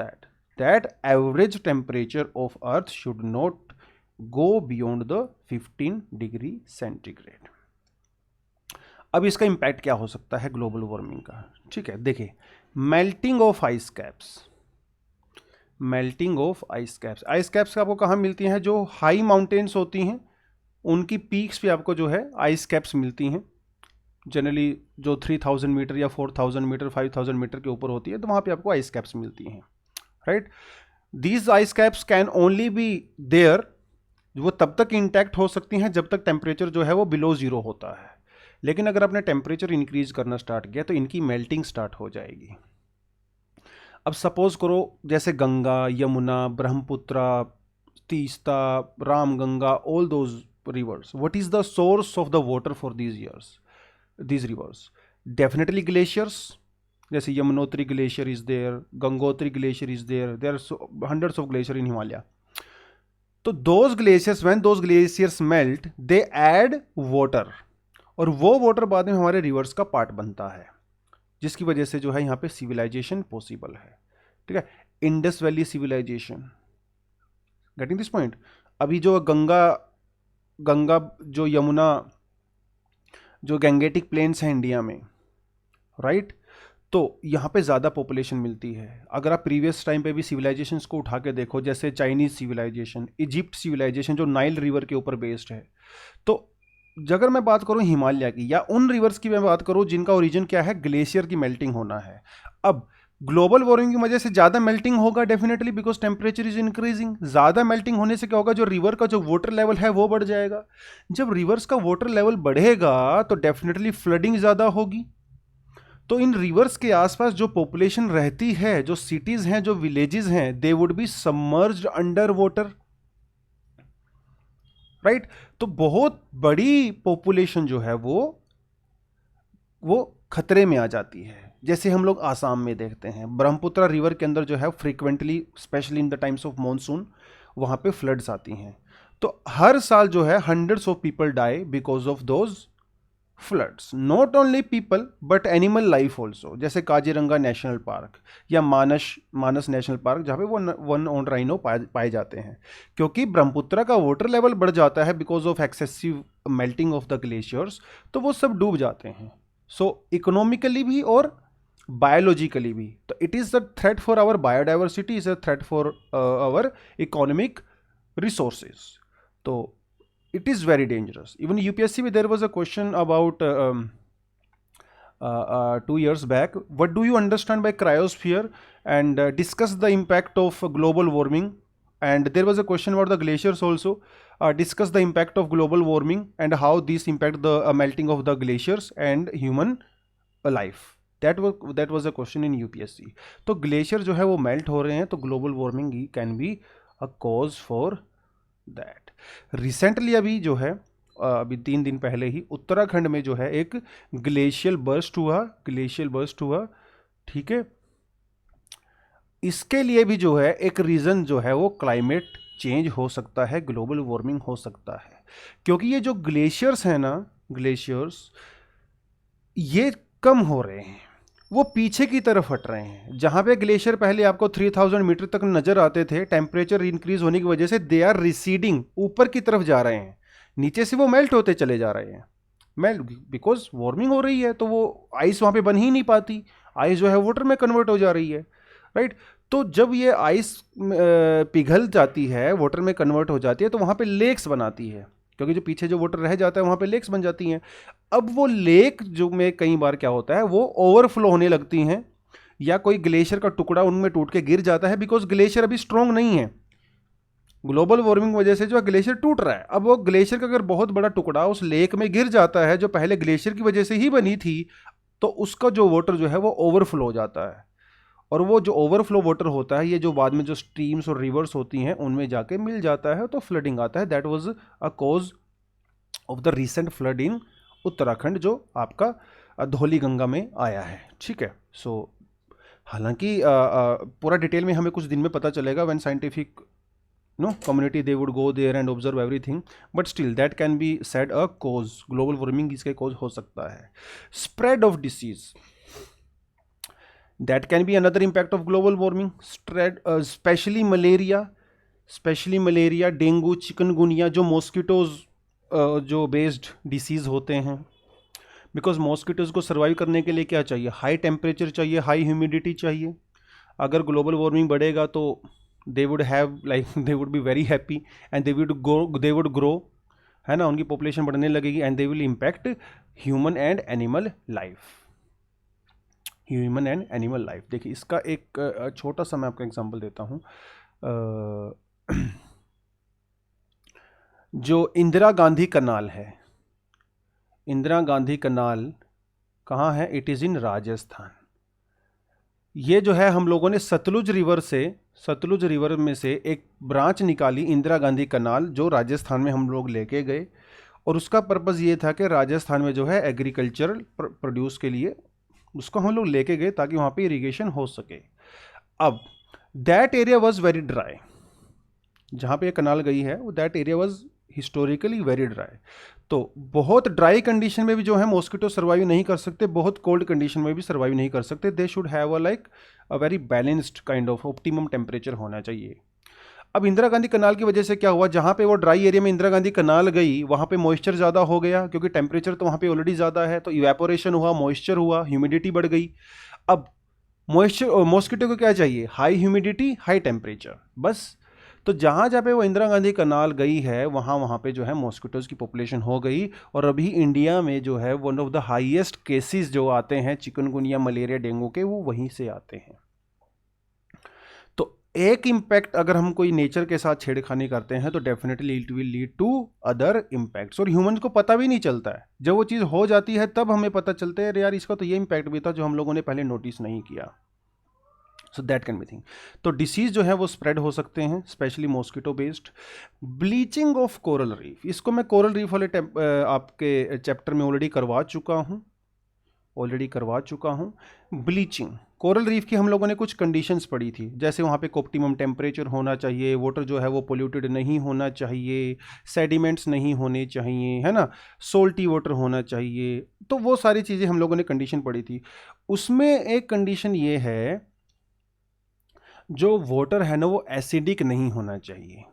that average temperature of earth should not go beyond the 15 degree centigrade. अब इसका इम्पैक्ट क्या हो सकता है ग्लोबल वार्मिंग का? ठीक है, देखिए, melting of ice caps. Melting of ice caps, ice caps आपको कहाँ मिलती हैं? जो हाई माउंटेन्स होती हैं उनकी पीक्स पे आपको जो है आइस कैप्स मिलती हैं। जनरली जो 3000 मीटर या 4000 मीटर 5000 मीटर के ऊपर होती है, तो वहाँ पे आपको आइस कैप्स मिलती हैं, right. These ice caps can only be there, वो तब तक इंटैक्ट हो सकती हैं जब तक टेम्परेचर जो है वो बिलो जीरो होता है। लेकिन अगर आपने टेम्परेचर इंक्रीज करना स्टार्ट किया तो इनकी मेल्टिंग स्टार्ट हो जाएगी। अब सपोज करो जैसे Ganga, Yamuna, Brahmaputra, Teesta, Ramganga, all those rivers, what is the source of the water for these rivers? Definitely glaciers. जैसे Yamunotri glacier is there, Gangotri glacier is there, there are hundreds of glaciers in Himalaya. तो those glaciers, when those glaciers melt, they add water, और वो water बाद में हमारे reverse का part बनता है, जिसकी वजह से जो है यहाँ पे सिविलाइजेशन पॉसिबल है। ठीक है, Indus valley civilisation, getting this point. अभी जो गंगा जो यमुना, जो गैंगेटिक प्लेन्स हैं इंडिया में, राइट, तो यहाँ पे ज़्यादा पॉपुलेशन मिलती है। अगर आप प्रीवियस टाइम पे भी सिविलाइजेशंस को उठा के देखो, जैसे चाइनीज़ सिविलाइजेशन, इजिप्ट सिविलाइजेशन जो नाइल रिवर के ऊपर बेस्ड है, तो अगर मैं बात करूँ हिमालय की या उन रिवर्स की मैं बात करूँ जिनका ओरिजिन क्या है, ग्लेशियर की मेल्टिंग होना है। अब ग्लोबल वार्मिंग की वजह से ज़्यादा मेल्टिंग होगा definitely, because temperature is increasing. ज़्यादा मेल्टिंग होने से क्या होगा, जो रिवर का जो वाटर लेवल है वो बढ़ जाएगा। जब रिवर्स का वाटर लेवल बढ़ेगा तो डेफिनेटली फ्लडिंग ज़्यादा होगी। तो इन रिवर्स के आसपास जो पॉपुलेशन रहती है, जो सिटीज़ हैं, जो विलेजेस हैं, दे would B submerged under water, right. तो बहुत बड़ी पॉपुलेशन जो है वो खतरे में आ जाती है। जैसे हम लोग आसाम में देखते हैं, ब्रह्मपुत्र रिवर के अंदर जो है frequently, specially in the times of monsoon, वहाँ पे फ्लड्स आती हैं। तो हर साल जो है hundreds of people die because of those floods. Not only people but animal life also, जैसे काजीरंगा नेशनल पार्क या मानस नेशनल पार्क, जहाँ पे वो वन ऑन राइनो पाए जाते हैं, क्योंकि ब्रह्मपुत्र का वाटर लेवल बढ़ जाता है because of excessive melting of the glaciers, तो वो सब डूब जाते हैं। सो इकोनॉमिकली भी और बायोलॉजिकली भी, तो it is the threat for our biodiversity, is a threat for our economic resources. तो it is very dangerous. Even UPSC, there was a question about 2 years back. What do you understand by cryosphere? And discuss the impact of global warming. And there was a question about the glaciers also. Discuss the impact of global warming and how these impact the melting of the glaciers and human life. That was a question in UPSC. तो glacier जो है वो melt हो रहे हैं, तो global warming can be a cause for that. Recently अभी जो है, अभी 3 दिन पहले ही उत्तराखंड में जो है एक ग्लेशियल बर्स्ट हुआ, ठीक है। इसके लिए भी जो है एक रीज़न जो है वो क्लाइमेट चेंज हो सकता है, ग्लोबल वार्मिंग हो सकता है, क्योंकि ये जो ग्लेशियर्स हैं ना, ग्लेशियर्स ये कम हो रहे हैं, वो पीछे की तरफ हट रहे हैं। जहाँ पे ग्लेशियर पहले आपको 3000 मीटर तक नज़र आते थे, टेम्परेचर इंक्रीज होने की वजह से दे आर रिसीडिंग, ऊपर की तरफ जा रहे हैं, नीचे से वो मेल्ट होते चले जा रहे हैं। मेल्ट बिकॉज वार्मिंग हो रही है, तो वो आइस वहाँ पे बन ही नहीं पाती, आइस जो है वाटर में कन्वर्ट हो जा रही है, राइट। तो जब ये आइस पिघल जाती है, वाटर में कन्वर्ट हो जाती है, तो वहाँ पे लेक्स बनाती है, क्योंकि जो पीछे जो वाटर रह जाता है वहाँ पे लेक्स बन जाती हैं। अब वो लेक जो में कई बार क्या होता है, वो ओवरफ्लो होने लगती हैं, या कोई ग्लेशियर का टुकड़ा उनमें टूट के गिर जाता है, बिकॉज ग्लेशियर अभी स्ट्रॉन्ग नहीं है। ग्लोबल वार्मिंग वजह से जो ग्लेशियर टूट रहा है, अब वो ग्लेशियर का अगर बहुत बड़ा टुकड़ा उस लेक में गिर जाता है जो पहले ग्लेशियर की वजह से ही बनी थी, तो उसका जो वाटर जो है वो ओवरफ्लो हो जाता है, और वो जो ओवरफ्लो वाटर होता है, ये जो बाद में जो स्ट्रीम्स और रिवर्स होती हैं उनमें जाके मिल जाता है, तो फ्लडिंग आता है। That was a cause of the recent flood in Uttarakhand, जो आपका धौली गंगा में आया है, ठीक है। सो हालांकि पूरा डिटेल में हमें कुछ दिन में पता चलेगा, when scientific community they would go there and observe everything, but still that can be said a cause, global warming इसके cause हो सकता है। Spread of disease, that can be another impact of global warming, specially malaria, dengue, chikungunya, जो mosquitoes जो based disease होते हैं। Because mosquitoes को survive करने के लिए क्या चाहिए? हाई टेम्परेचर चाहिए, हाई ह्यूमिडिटी चाहिए। अगर ग्लोबल वार्मिंग बढ़ेगा तो they would have like they would be very happy and they would grow, है ना, उनकी पॉपुलेशन बढ़ने लगेगी and they will impact human and animal life. देखिए इसका एक छोटा सा मैं आपको एग्जांपल देता हूँ। जो इंदिरा गांधी कनाल है, इंदिरा गांधी कनाल कहाँ है? It is in Rajasthan. ये जो है हम लोगों ने सतलुज रिवर में से एक ब्रांच निकाली, इंदिरा गांधी कनाल, जो राजस्थान में हम लोग लेके गए और उसका पर्पज़ ये था कि राजस्थान में जो है एग्रीकल्चरल प्रोड्यूस के लिए उसको हम लोग लेके गए ताकि वहाँ पे इरिगेशन हो सके। अब that area was very dry, जहाँ पे ये कनाल गई है वो that area was historically very dry. तो बहुत ड्राई कंडीशन में भी जो है मॉस्किटो सर्वाइव नहीं कर सकते, बहुत कोल्ड कंडीशन में भी सर्वाइव नहीं कर सकते। They should have a very balanced kind of optimum temperature होना चाहिए। अब इंदिरा गांधी कनाल की वजह से क्या हुआ? जहाँ पे वो ड्राई एरिया में इंदिरा गांधी कनाल गई वहाँ पे मॉइस्चर ज़्यादा हो गया, क्योंकि टेम्परेचर तो वहाँ पे ऑलरेडी ज़्यादा है, तो इवेपोरेशन हुआ, मॉइस्चर हुआ, ह्यूमिडिटी बढ़ गई। अब मॉस्किटो को क्या चाहिए? हाई ह्यूमिडिटी, हाई टेम्परेचर, बस। तो जहाँ जहाँ पे वो इंदिरा गांधी कनाल गई है वहाँ पे जो है मॉस्किटोज़ की पॉपुलेशन हो गई, और अभी इंडिया में जो है one of the highest cases जो आते हैं चिकनगुनिया, मलेरिया, डेंगू के, वो वहीं से आते हैं। तो एक इम्पैक्ट अगर हम कोई नेचर के साथ छेड़खानी करते हैं तो definitely it will lead to other impacts, और ह्यूमन को पता भी नहीं चलता है। जब वो चीज़ हो जाती है तब हमें पता चलता है, अरे यार इसका तो ये इम्पैक्ट भी था जो हम लोगों ने पहले नोटिस नहीं किया। So that can be thing. तो डिसीज जो है वो स्प्रेड हो सकते हैं, specially mosquito based. Bleaching of coral reef, इसको मैं कोरल रीफ वाले आपके चैप्टर में ऑलरेडी करवा चुका हूँ। ब्लीचिंग कोरल रीफ की हम लोगों ने कुछ कंडीशंस पढ़ी थी, जैसे वहाँ पे ऑप्टिमम टेम्परेचर होना चाहिए, वाटर जो है वो पोल्यूटेड नहीं होना चाहिए, सेडिमेंट्स नहीं होने चाहिए, है ना, सोल्टी वाटर होना चाहिए। तो वो सारी चीज़ें हम लोगों ने कंडीशन पढ़ी थी। उसमें एक कंडीशन ये है, जो वाटर है ना वो एसिडिक नहीं होना चाहिए।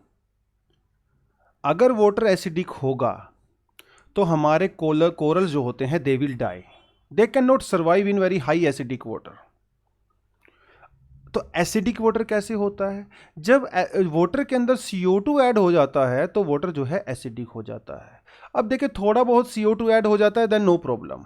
अगर वाटर एसिडिक होगा तो हमारे कोरल जो होते हैं they will die, they can not survive in very high acidic water. तो एसिडिक वाटर कैसे होता है? जब वाटर के अंदर CO2 ऐड हो जाता है तो वाटर जो है एसिडिक हो जाता है। अब देखिए थोड़ा बहुत CO2 ऐड हो जाता है देन नो प्रॉब्लम,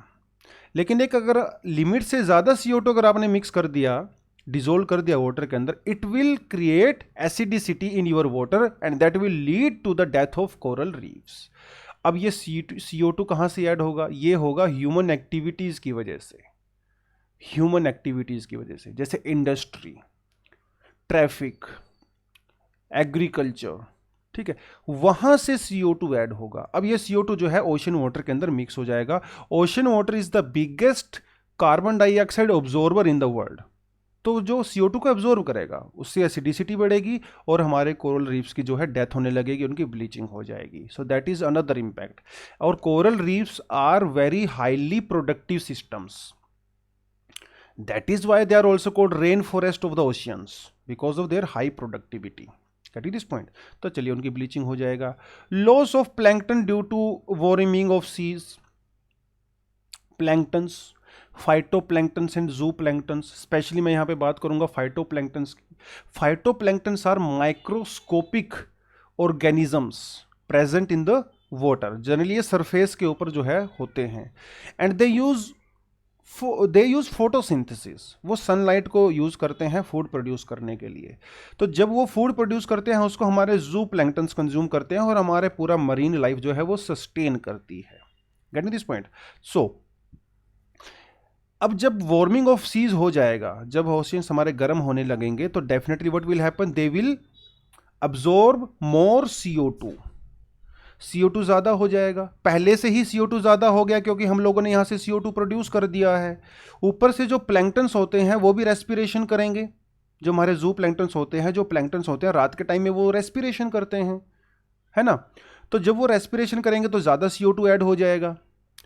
लेकिन एक अगर लिमिट से ज़्यादा CO2 अगर आपने मिक्स कर दिया, डिजोल्व कर दिया वाटर के अंदर, it will create acidity in your water and that will lead to the death of coral reefs. अब ये CO2 कहाँ से ऐड होगा? ये होगा ह्यूमन एक्टिविटीज़ की वजह से, जैसे इंडस्ट्री, ट्रैफिक, एग्रीकल्चर, ठीक है, वहाँ से CO2 ऐड होगा। अब ये CO2 जो है ओशन वाटर के अंदर मिक्स हो जाएगा। Ocean water is the biggest carbon dioxide absorber in the world. तो जो CO2 को एब्जॉर्व करेगा उससे एसिडिसिटी बढ़ेगी और हमारे कोरल रीफ्स की जो है डेथ होने लगेगी, उनकी ब्लीचिंग हो जाएगी। So that is another impact. और coral reefs are very highly productive systems, that is why they are also called rain forest of the oceans, because of their high productivity. Get it इस point? तो चलिए उनकी bleaching हो जाएगा। Loss of plankton due to warming of seas, planktons, phytoplanktons and zooplanktons. Specially मैं यहाँ पे बात करूँगा फाइटोप्लैंक्टन्स की। Phytoplanktons are microscopic organisms present in the water. Generally ये सरफेस के ऊपर जो है होते हैं एंड दे यूज फोटोसिंथेसिस, वो सनलाइट को यूज करते हैं फूड प्रोड्यूस करने के लिए। तो जब वो फूड प्रोड्यूस करते हैं उसको हमारे जू प्लैंक्टन्स कंज्यूम करते हैं और हमारे पूरा मरीन लाइफ जो है वो सस्टेन करती है। Get me this point? So अब जब वार्मिंग ऑफ सीज हो जाएगा, जब ओशियंस हमारे गर्म होने लगेंगे, तो definitely what will happen, they will absorb more CO2। CO2 ज़्यादा हो जाएगा, पहले से ही CO2 ज़्यादा हो गया क्योंकि हम लोगों ने यहाँ से CO2 प्रोड्यूस कर दिया है। ऊपर से जो प्लैंक्टन्स होते हैं वो भी रेस्पिरेशन करेंगे। जो हमारे जू प्लैंक्टन्स होते हैं, रात के टाइम में वो रेस्पिरेशन करते हैं, है ना। तो जब वो रेस्पिरेशन करेंगे तो ज़्यादा CO2 ऐड हो जाएगा।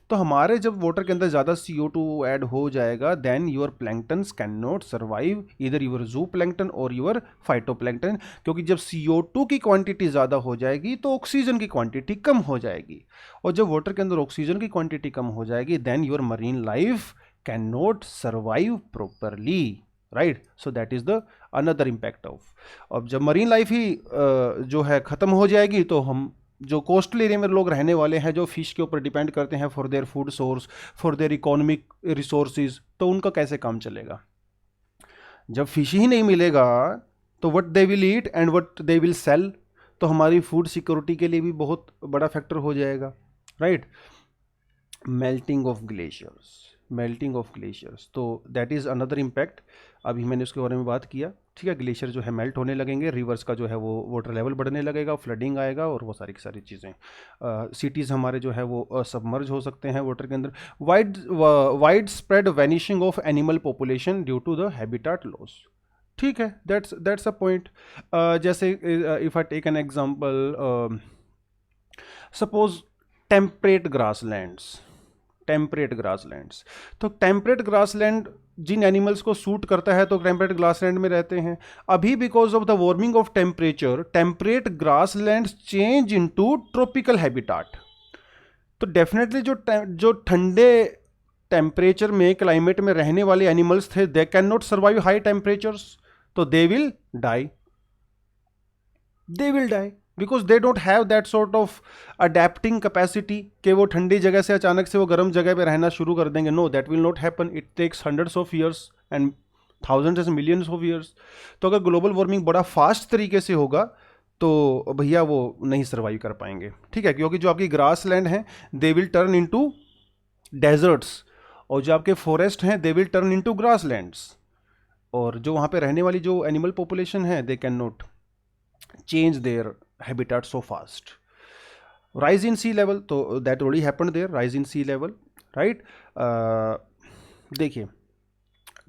तो हमारे जब वाटर के अंदर ज़्यादा CO2 ऐड हो जाएगा, then your planktons can not survive, इधर योर जू प्लैंक्टन और योर फाइटोप्लैंक्टन, क्योंकि जब CO2 की क्वांटिटी ज़्यादा हो जाएगी तो ऑक्सीजन की क्वांटिटी कम हो जाएगी, और जब वाटर के अंदर ऑक्सीजन की क्वांटिटी कम हो जाएगी, then your marine life can not survive properly, right. So that is the another impact of. अब जब मरीन लाइफ ही जो है ख़त्म हो जाएगी, तो हम जो कोस्टल एरिया में लोग रहने वाले हैं, जो फिश के ऊपर डिपेंड करते हैं for their food source, for their economic resources, तो उनका कैसे काम चलेगा? जब फिश ही नहीं मिलेगा तो what they will eat and what they will sell, तो हमारी फूड सिक्योरिटी के लिए भी बहुत बड़ा फैक्टर हो जाएगा, right. Melting of glaciers, melting of glaciers, तो दैट इज़ अनदर इम्पैक्ट। अभी मैंने उसके बारे में बात किया, ठीक है। ग्लेशियर जो है मेल्ट होने लगेंगे, रिवर्स का जो है वो वाटर लेवल बढ़ने लगेगा, फ्लडिंग आएगा और वो सारी की सारी चीज़ें। सिटीज़ हमारे जो है वो सबमर्ज हो सकते हैं वाटर के अंदर। Wide spread vanishing of animal population due to the habitat loss, ठीक है। That's a point. जैसे if I take an example, suppose temperate grasslands, temperate grasslands, तो टेम्परेट ग्रासलैंड जिन एनिमल्स को सूट करता है तो टेम्परेट ग्रासलैंड में रहते हैं। अभी because of the warming of temperature, temperate grasslands change into tropical habitat, तो डेफिनेटली जो ठंडे टेम्परेचर में, क्लाइमेट में रहने वाले एनिमल्स थे, they can not survive high temperatures, तो they will die, they will die, because they don't have that sort of adapting capacity कि वो ठंडी जगह से अचानक से वो गर्म जगह पे रहना शुरू कर देंगे। No, that will not happen. It takes hundreds of years and thousands and millions of years. तो अगर ग्लोबल वार्मिंग बड़ा फास्ट तरीके से होगा तो भैया वो नहीं सर्वाइव कर पाएंगे, ठीक है, क्योंकि जो आपकी ग्रास लैंड है they will turn into deserts, और जो आपके फॉरेस्ट हैं they will turn into grass lands, और जो वहाँ पे रहने वाली जो एनिमल पॉपुलेशन है दे can not change their habitat so fast. Rise in sea level, तो that already happened there, rise in sea level, right. देखिए,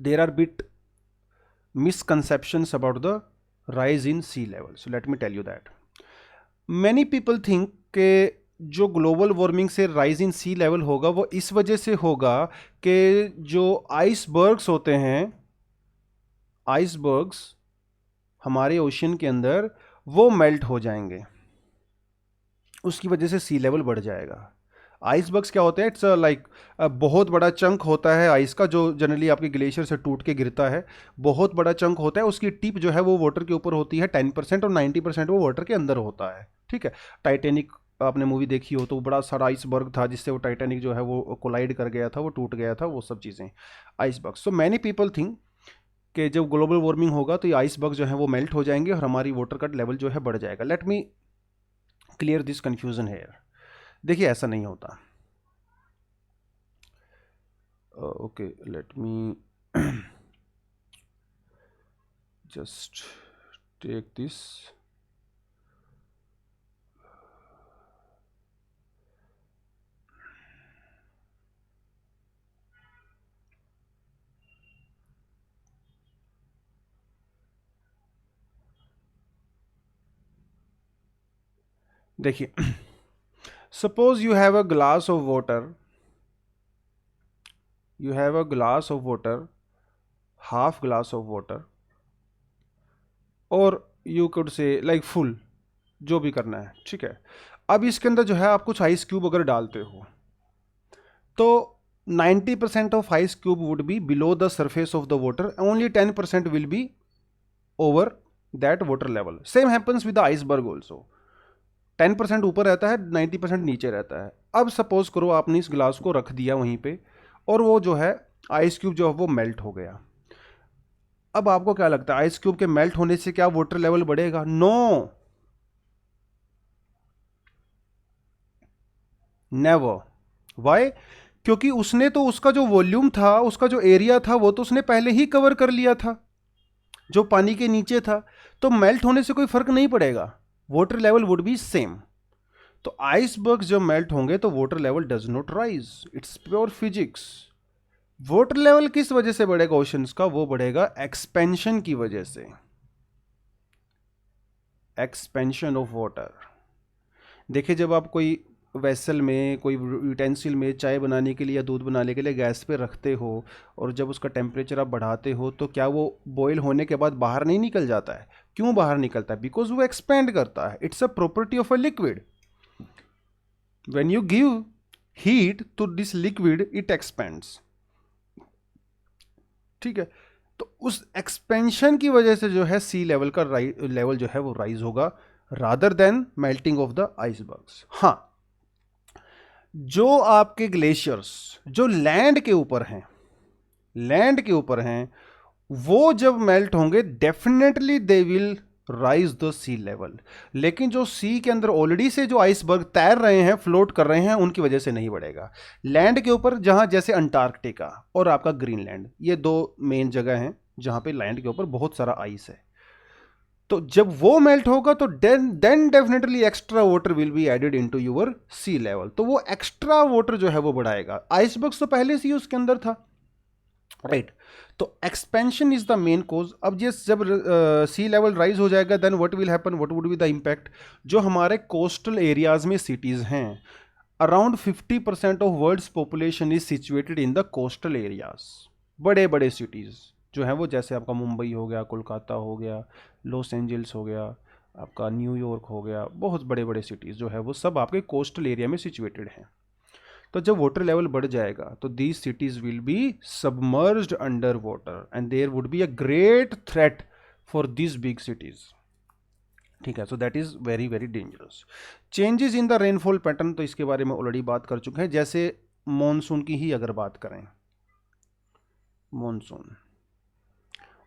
there are bit misconceptions about the rise in sea level, so let me tell you that. Many people think कि जो global warming से rise in C level होगा वो इस वजह से होगा कि जो आइसबर्ग्स होते हैं, आइसबर्ग्स हमारे ओशन के अंदर वो मेल्ट हो जाएंगे, उसकी वजह से सी लेवल बढ़ जाएगा। आइसबर्ग्स क्या होते हैं? इट्स लाइक बहुत बड़ा चंक होता है आइस का, जो जनरली आपके ग्लेशियर से टूट के गिरता है। बहुत बड़ा चंक होता है, उसकी टिप जो है वो वाटर के ऊपर होती है 10%, और 90% वो वाटर के अंदर होता है, ठीक है। टाइटैनिक आपने मूवी देखी हो तो वो बड़ा सारा आइसबर्ग था जिससे वो टाइटैनिक जो है वो कोलाइड कर गया था, वो टूट गया था, वो सब चीज़ें icebergs. So many people think कि जब ग्लोबल वार्मिंग होगा तो ये आइसबर्ग जो है वो मेल्ट हो जाएंगे और हमारी वाटर का लेवल जो है बढ़ जाएगा। Let me clear this confusion here. देखिए, ऐसा नहीं होता। Okay, let me just take this. देखिए, suppose you have a glass of water, you have a glass of water, half glass of water, और you could say like full, जो भी करना है, ठीक है। अब इसके अंदर जो है आप कुछ आइस क्यूब अगर डालते हो तो 90% of ice cube would be below the surface of the water, only 10% will be over that water level. Same happens with the iceberg also, 10% ऊपर रहता है, 90% नीचे रहता है। अब सपोज करो आपने इस ग्लास को रख दिया वहीं पे और वो जो है आइस क्यूब जो है वो मेल्ट हो गया। अब आपको क्या लगता है, आइस क्यूब के मेल्ट होने से क्या वाटर लेवल बढ़ेगा? No, never. वाई? क्योंकि उसने तो उसका जो वॉल्यूम था, उसका जो एरिया था, वो तो उसने पहले ही कवर कर लिया था जो पानी के नीचे था, तो मेल्ट होने से कोई फर्क नहीं पड़ेगा, water level would be same. तो आइसबर्ग्स जब मेल्ट होंगे तो water level does not rise, it's pure physics. Water level किस वजह से बढ़ेगा ओशंस का? वो बढ़ेगा एक्सपेंशन की वजह से, एक्सपेंशन ऑफ वाटर। देखिए, जब आप कोई वेसल में, कोई यूटेंसिल में चाय बनाने के लिए या दूध बनाने के लिए गैस पे रखते हो और जब उसका टेम्परेचर आप बढ़ाते हो तो क्या वो बॉयल होने के बाद बाहर नहीं निकल जाता है? क्यों बाहर निकलता है? बिकॉज वो एक्सपेंड करता है। It's a property of a liquid. When you give heat to this liquid it expands. ठीक है, तो उस एक्सपेंशन की वजह से जो है सी लेवल का लेवल जो है वो राइज होगा, rather than melting of the icebergs. हाँ, जो आपके ग्लेशियर्स जो लैंड के ऊपर हैं, लैंड के ऊपर हैं, वो जब मेल्ट होंगे definitely they will rise the sea level. लेकिन जो सी के अंदर ऑलरेडी से जो आइसबर्ग तैर रहे हैं, फ्लोट कर रहे हैं, उनकी वजह से नहीं बढ़ेगा। लैंड के ऊपर जहां जैसे अंटार्कटिका और आपका ग्रीनलैंड, ये दो मेन जगह हैं जहां पे लैंड के ऊपर बहुत सारा आइस है। तो जब वो मेल्ट होगा तो then definitely extra water will be added into your sea level. तो वो एक्स्ट्रा वाटर जो है वो बढ़ाएगा। आइसबर्ग्स तो पहले से ही उसके अंदर था, राइट। तो expansion is the main cause. अब जब सी लेवल राइज हो जाएगा then what will happen, what would be the impact? जो हमारे कोस्टल एरियाज में सिटीज हैं, around 50% of world's population is situated in the coastal areas. बड़े बड़े सिटीज जो हैं वो, जैसे आपका मुंबई हो गया, कोलकाता हो गया, लॉस एंजल्स हो गया, आपका न्यूयॉर्क हो गया, बहुत बड़े बड़े सिटीज़ जो है वो सब आपके कोस्टल एरिया में सिचुएटेड हैं। तो जब वाटर लेवल बढ़ जाएगा तो these cities will be submerged under water and there would be a great threat for this big cities. ठीक है, so that is very very dangerous. Changes in the rainfall pattern, तो इसके बारे में already बात कर चुके हैं। जैसे मॉनसून की ही अगर बात करें, monsoon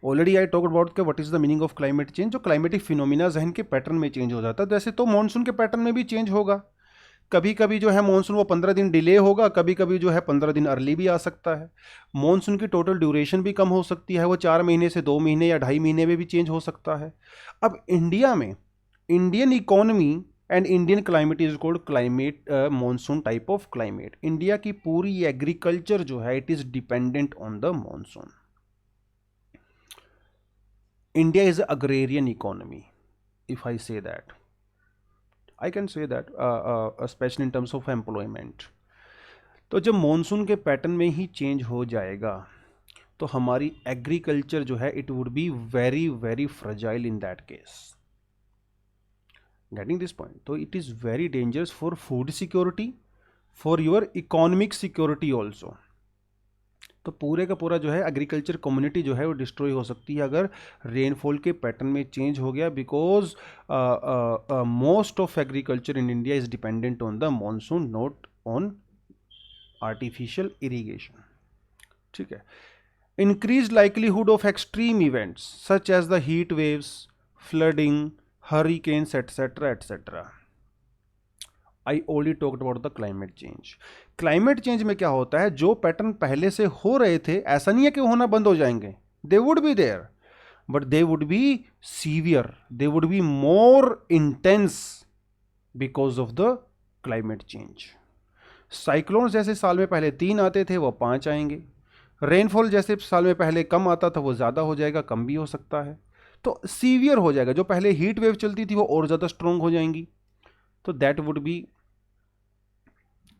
already I talk about what is the meaning of climate change. जो क्लाइमेटिक फिनोमिनाज हैं इनके पैटर्न में चेंज हो जाता है। जैसे तो मॉनसून के पैटर्न में भी चेंज होगा। कभी कभी जो है मॉनसून वो 15 दिन डिले होगा, कभी कभी जो है 15 दिन अर्ली भी आ सकता है। मॉनसून की टोटल ड्यूरेशन भी कम हो सकती है, वो 4 महीने से 2 महीने या 2.5 महीने में भी चेंज हो सकता है। अब इंडिया में Indian economy and Indian climate is called climate monsoon type of climate. India की पूरी एग्रीकल्चर जो है it is dependent on the monsoon. India is an agrarian economy, if I say that. I can say that, especially in terms of employment. तो जब monsoon के pattern में ही change हो जाएगा तो हमारी एग्रीकल्चर जो है it would be very very fragile in that case. Getting this point? तो it is very dangerous for food security, for your economic security also. तो पूरे का पूरा जो है एग्रीकल्चर कम्युनिटी जो है वो डिस्ट्रॉय हो सकती है अगर रेनफॉल के पैटर्न में चेंज हो गया। Because most of agriculture in India is dependent on the monsoon, not on artificial irrigation. ठीक है। Increase likelihood of extreme events such as the heat waves, flooding, hurricanes etcetera etcetera. I already talked about the climate change. Climate change में क्या होता है, जो pattern पहले से हो रहे थे ऐसा नहीं है कि होना बंद हो जाएंगे, they would be there but they would be severe, they would be more intense because of the climate change. Cyclone जैसे साल में पहले 3 आते थे वो 5 आएंगे। रेनफॉल जैसे साल में पहले कम आता था वो ज़्यादा हो जाएगा, कम भी हो सकता है। तो सीवियर हो जाएगा। जो पहले हीट वेव चलती थी वो और ज़्यादा स्ट्रॉन्ग हो जाएंगी। तो that would be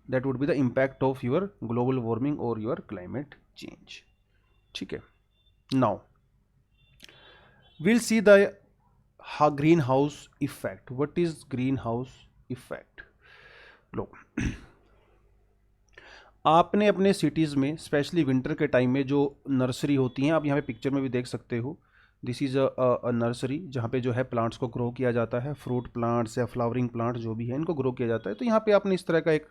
the impact of your global warming और योर क्लाइमेट चेंज। ठीक है, now will see the green house effect. What is green house effect? लो, आपने अपने सिटीज़ में स्पेशली विंटर के टाइम में जो नर्सरी होती हैं, आप यहाँ पे पिक्चर में भी देख सकते हो, दिस इज़ अ नर्सरी जहाँ पे जो है प्लांट्स को ग्रो किया जाता है। फ्रूट प्लांट्स या फ्लावरिंग प्लांट्स जो भी है इनको ग्रो किया जाता है। तो यहाँ पे आपने इस तरह का एक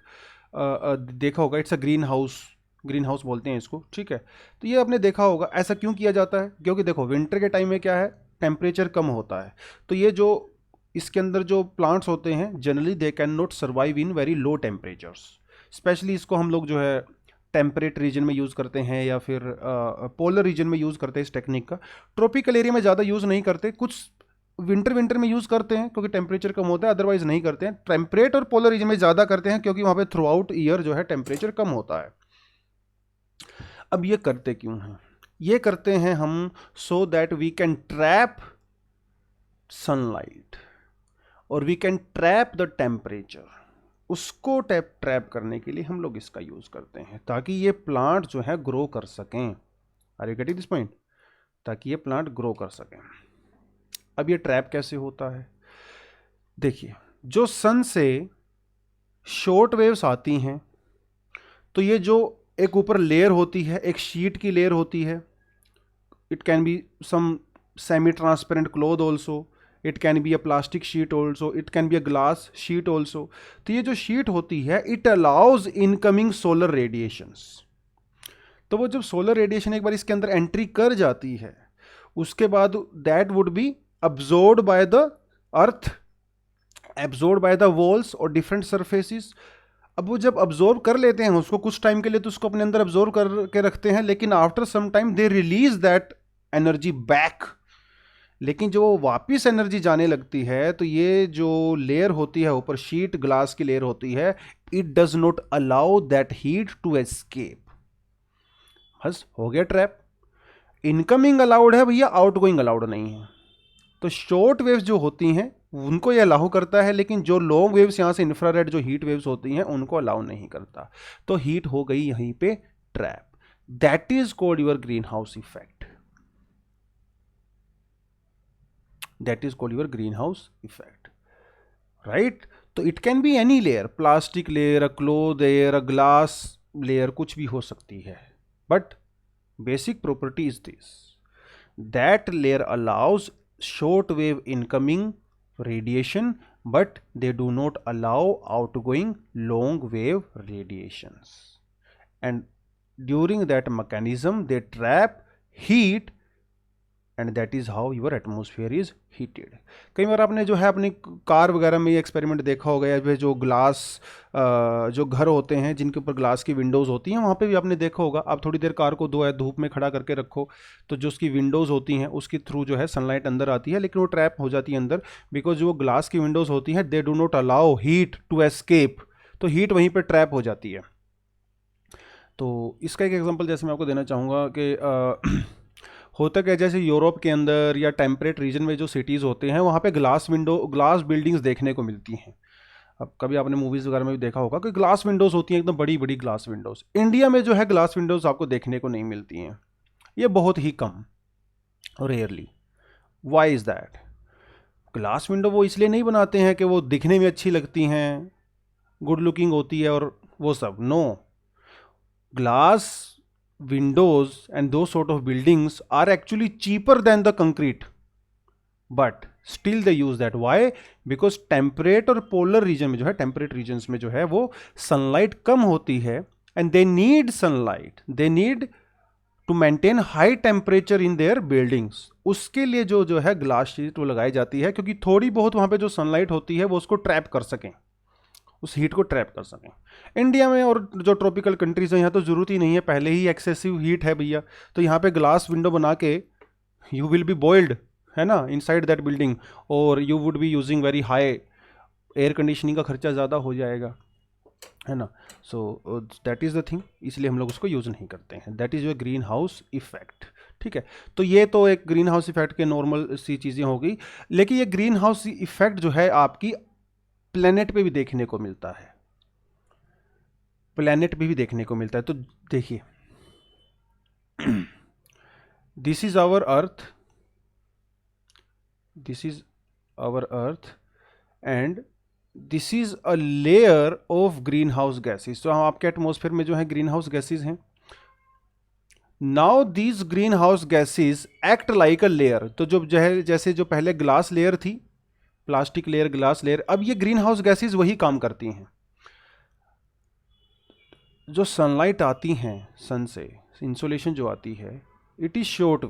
देखा होगा, इट्स अ ग्रीन हाउस बोलते हैं इसको। ठीक है, तो ये आपने देखा होगा। ऐसा क्यों किया जाता है? क्योंकि देखो विंटर के टाइम में क्या है, टेम्परेचर कम होता है। तो ये जो इसके अंदर जो प्लांट्स होते हैं generally they can not survive in very low temperatures. Specially इसको हम लोग जो है टेम्परेट रीजन में यूज़ करते हैं या फिर पोलर रीजन में यूज़ करते हैं इस टेक्निक का। ट्रॉपिकल एरिया में ज़्यादा यूज़ नहीं करते, कुछ विंटर में यूज़ करते हैं क्योंकि टेम्परेचर कम होता है, अदरवाइज नहीं करते हैं। टेम्परेट और पोलर रीजन में ज़्यादा करते हैं क्योंकि वहाँ पे थ्रू आउट ईयर जो है टेम्परेचर कम होता है। अब ये करते क्यों हैं? ये करते हैं हम so that we can trap sunlight और we can trap the temperature. उसको ट्रैप करने के लिए हम लोग इसका यूज़ करते हैं, ताकि ये प्लांट जो है ग्रो कर सकें। Are you getting this point? ताकि ये प्लांट ग्रो कर सकें। अब ये ट्रैप कैसे होता है? देखिए, जो सन से शॉर्ट वेव्स आती हैं, तो ये जो एक ऊपर लेयर होती है, एक शीट की लेयर होती है, it can be some semi transparent cloth also, it can be a plastic sheet also, it can be a glass sheet also. तो ये जो शीट होती है, it allows incoming solar radiations. तो वो जब सोलर रेडिएशन एक बार इसके अंदर एंट्री कर जाती है, उसके बाद that would be absorbed by the earth, absorb by the walls और डिफरेंट सरफेसिस। अब वो जब अब्जॉर्ब कर लेते हैं उसको कुछ टाइम के लिए, तो उसको अपने अंदर अब्जॉर्ब करके रखते हैं, लेकिन after some time they release that energy back. लेकिन जो वापिस एनर्जी जाने लगती है, तो ये जो लेयर होती है ऊपर, शीट ग्लास की लेयर होती है, it does not allow that heat to escape. बस हो गया ट्रैप। इनकमिंग अलाउड है भैया, आउटगोइंग अलाउड नहीं है। तो शॉर्ट वेव्स जो होती हैं उनको ये अलाउ करता है, लेकिन जो लॉन्ग वेव्स यहाँ से इंफ्रारेड जो हीट वेव्स होती हैं उनको अलाउ नहीं करता। तो हीट हो गई यहीं पे trap. That is called your green house effect. That is called your green house effect, right? तो it can be any layer, plastic layer, a cloth layer, a glass layer, कुछ भी हो सकती है। But basic property is this, that layer allows short wave incoming radiation, but they do not allow outgoing long wave radiations, and during that mechanism they trap heat, and that is how your atmosphere is heated. कई बार आपने जो है अपनी car वगैरह में ये experiment देखा होगा, या जो ग्लास जो घर होते हैं जिनके ऊपर ग्लास की विंडोज़ होती हैं, वहाँ पे भी आपने देखा होगा, आप थोड़ी देर कार को धूप में खड़ा करके रखो, तो जो उसकी विंडोज़ होती हैं उसके थ्रू जो है सनलाइट अंदर आती है, लेकिन वो ट्रैप हो जाती है अंदर, बिकॉज जो ग्लास की विंडोज़ होती हैं they do not allow heat to escape, तो हीट वहीं पर ट्रैप हो जाती है। तो इसका एक एग्जाम्पल जैसे मैं आपको देना चाहूँगा कि होता क्या, जैसे यूरोप के अंदर या टेम्परेट रीजन में जो सिटीज़ होते हैं, वहाँ पे ग्लास बिल्डिंग्स देखने को मिलती हैं। अब कभी आपने मूवीज़ वगैरह में भी देखा होगा कि ग्लास विंडोज़ होती हैं, एकदम बड़ी बड़ी ग्लास विंडोज़। इंडिया में जो है ग्लास विंडोज़ आपको देखने को नहीं मिलती हैं, ये बहुत ही कम, rarely. Why is that? Glass window वो इसलिए नहीं बनाते हैं कि वो दिखने में अच्छी लगती हैं, गुड लुकिंग होती है और वो सब, no. Glass windows and those sort of buildings are actually cheaper than the concrete, but still they use that. Why? Because temperate और polar region में जो है, temperate regions में जो है वो sunlight कम होती है, and they need sunlight, they need to maintain high temperature in their buildings. उसके लिए जो है ग्लास शीट वो लगाई जाती है, क्योंकि थोड़ी बहुत वहाँ पे जो सनलाइट होती है वो उसको ट्रैप कर सकें, उस हीट को ट्रैप कर सकें। इंडिया में और जो ट्रॉपिकल कंट्रीज हैं यहाँ तो ज़रूरत ही नहीं है, पहले ही एक्सेसिव हीट है भैया, तो यहाँ पे ग्लास विंडो बना के यू विल बी बॉइल्ड, है ना, इनसाइड दैट बिल्डिंग, और you would be using very high air conditioning का खर्चा ज़्यादा हो जाएगा, है ना। सो दैट इज़ द थिंग, इसलिए हम लोग उसको यूज़ नहीं करते हैं। That is your green house effect, ठीक है। तो ये तो एक ग्रीन हाउस इफेक्ट के नॉर्मल सी चीज़ें हो गई, लेकिन ये ग्रीन हाउस इफेक्ट जो है आपकी प्लेनेट पे भी देखने को मिलता है, प्लेनेट पे भी देखने को मिलता है। तो देखिए, this is our earth, this is our earth, and this is a layer of green house gases. तो हम आपके एटमॉस्फेयर में जो है ग्रीन हाउस गैसेस हैं। Now these green house gases act like a layer. तो जो जैसे जो पहले ग्लास लेयर थी, प्लास्टिक लेयर, ग्लास लेयर, अब ये ग्रीन हाउस गैसेस वही काम करती हैं। जो सनलाइट आती हैं सन से, इंसोलेशन जो आती है, इट इज शॉर्ट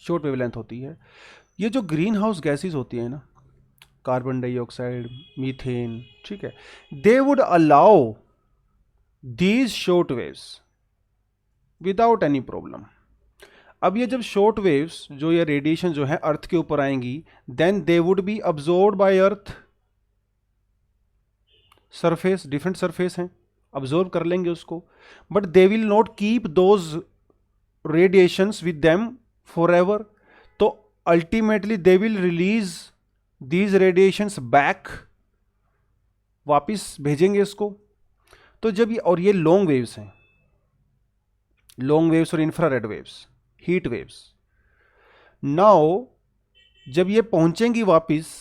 वेवलेंथ होती है। ये जो ग्रीन हाउस गैसेस होती है ना, कार्बन डाइऑक्साइड, मीथेन, ठीक है, they would allow these short waves without any problem. अब ये जब शॉर्ट वेव्स जो ये रेडिएशन जो है अर्थ के ऊपर आएंगी, then they would be absorbed by earth surface, different surface हैं, अब्जॉर्ब कर लेंगे उसको, but they will not keep those radiations with them forever. तो ultimately they will release these radiations back वापस भेजेंगे इसको। तो जब ये लॉन्ग वेव्स हैं, लॉन्ग वेव्स और infrared waves, heat waves. Now जब ये पहुंचेंगी वापस,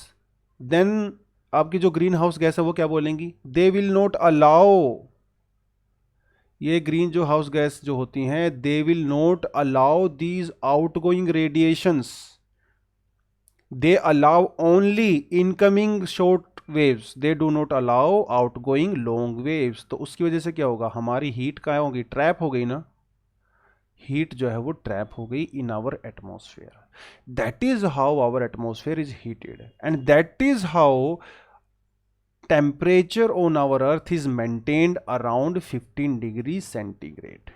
देन आपकी जो ग्रीन हाउस गैस है वो क्या बोलेंगी, दे विल नॉट अलाउ, ये ग्रीन जो हाउस गैस जो होती हैं, they will not allow these outgoing radiations, they allow only incoming short waves, they do not allow outgoing long waves. तो उसकी वजह से क्या होगा, हमारी हीट क्या होगी, ट्रैप हो गई ना, हीट जो है वो ट्रैप हो गई in our atmosphere. That is how our atmosphere is heated and that is how temperature on our earth is maintained around 15 degree centigrade.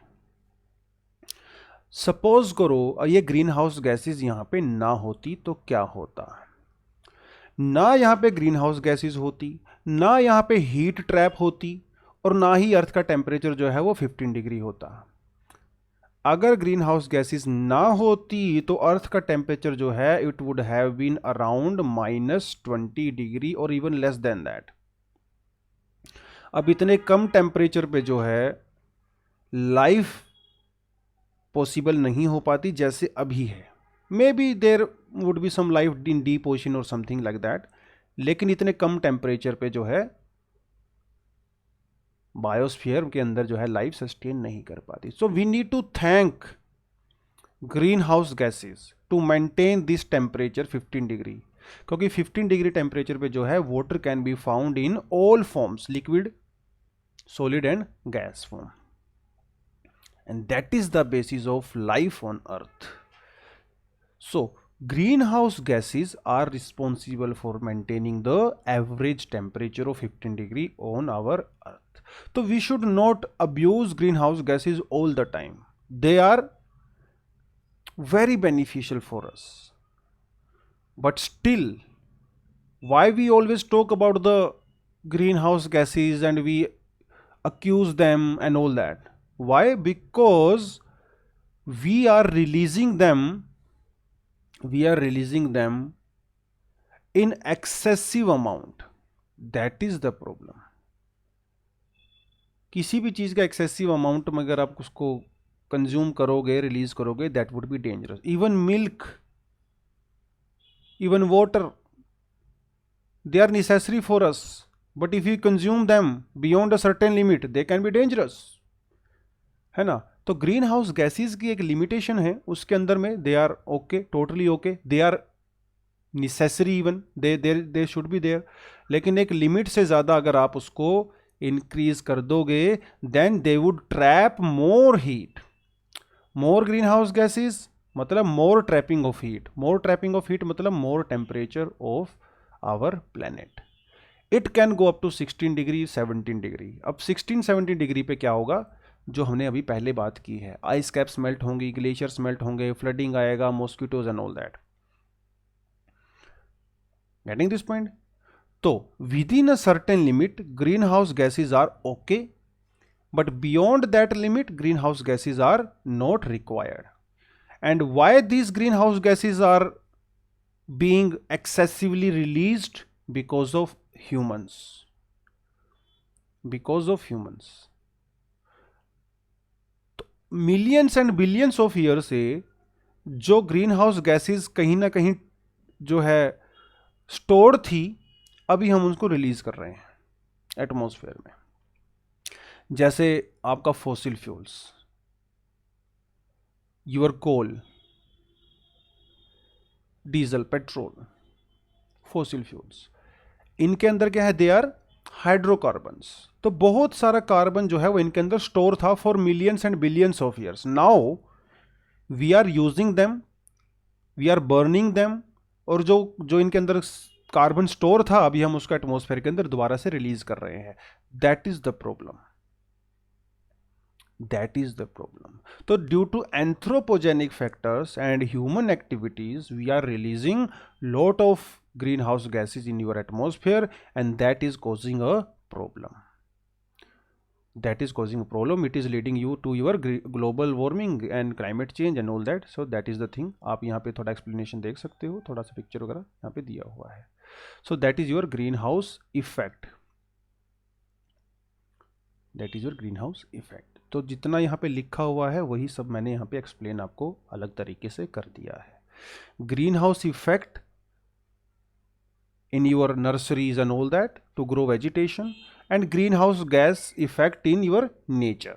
Suppose करो ये ग्रीन हाउस गैसेज यहां पे ना होती तो क्या होता, ना यहां पे ग्रीन हाउस गैसेज होती, ना यहां पे हीट ट्रैप होती, और ना ही अर्थ का टेम्परेचर जो है वो 15 डिग्री होता। अगर ग्रीन हाउस गैसेज ना होती तो अर्थ का टेम्परेचर जो है it would have been around -20 degree और इवन लेस देन दैट। अब इतने कम टेम्परेचर पे जो है लाइफ पॉसिबल नहीं हो पाती जैसे अभी है। Maybe there would be some life in deep ocean और समथिंग लाइक दैट, लेकिन इतने कम टेम्परेचर पे जो है बायोस्फीयर के अंदर जो है लाइफ सस्टेन नहीं कर पाती। So we need to thank green house gases to maintain this temperature 15 degree, क्योंकि 15 डिग्री टेम्परेचर पे जो है water can be found in all forms, liquid, solid and gas form, and that is the basis of life on earth. So greenhouse gases are responsible for maintaining the average temperature of 15 degree on our earth. So we should not abuse greenhouse gases all the time, they are very beneficial for us, but still why we always talk about the greenhouse gases and we accuse them and all that? Why? Because we are releasing them in excessive amount. That is the problem. किसी भी चीज का excessive amount में अगर आप उसको consume करोगे, release करोगे, that would be dangerous. Even milk, even water, they are necessary for us, but if we consume them beyond a certain limit they can be dangerous, है ना। तो ग्रीन हाउस गैसेज की एक limitation है, उसके अंदर में they are okay, totally okay, they are necessary, even they should be there, लेकिन एक लिमिट से ज़्यादा अगर आप उसको इंक्रीज कर दोगे then they would trap more heat. More green house gases मतलब more trapping of heat, more trapping of heat मतलब more temperature of our planet. It can go up to 16 degree 17 degree. अब 16-17 degree पे क्या होगा, जो हमने अभी पहले बात की है, आइस कैप्स मेल्ट होंगी, ग्लेशियर्स मेल्ट होंगे, फ्लडिंग आएगा, mosquitoes and all that. Getting this point? तो within a certain limit green house gases are okay, but beyond that limit green house gases are not required. And why these green house gases are being excessively released? Because of humans, because of humans। तो millions and billions of year से जो green house gases कहीं ना कहीं जो है store थी, अभी हम उसको रिलीज कर रहे हैं एटमॉस्फेयर में। जैसे आपका fossil fuels, your coal, diesel, petrol, fossil fuels, इनके अंदर क्या है, दे आर हाइड्रोकार्बन्स। तो बहुत सारा कार्बन जो है वो इनके अंदर स्टोर था for millions and billions of years. Now we are using them, we are burning them, और जो इनके अंदर कार्बन स्टोर था अभी हम उसको एटमॉस्फेयर के अंदर दोबारा से रिलीज कर रहे हैं। That is the problem, that is the problem. तो due to anthropogenic factors and human activities we are releasing lot of greenhouse gases in your atmosphere, and that is causing a problem, that is causing a problem, it is leading you to your global warming and climate change and all that. So that is the thing। आप यहाँ पे थोड़ा explanation देख सकते हो, थोड़ा सा picture वगैरह यहाँ पे दिया हुआ है। So that is your greenhouse effect। That is your green house effect. तो जितना यहाँ पे लिखा हुआ है वही सब मैंने यहाँ पे एक्सप्लेन आपको अलग तरीके से कर दिया है। Green house effect in your nurseries and all that to grow vegetation, and greenhouse gas effect in your nature।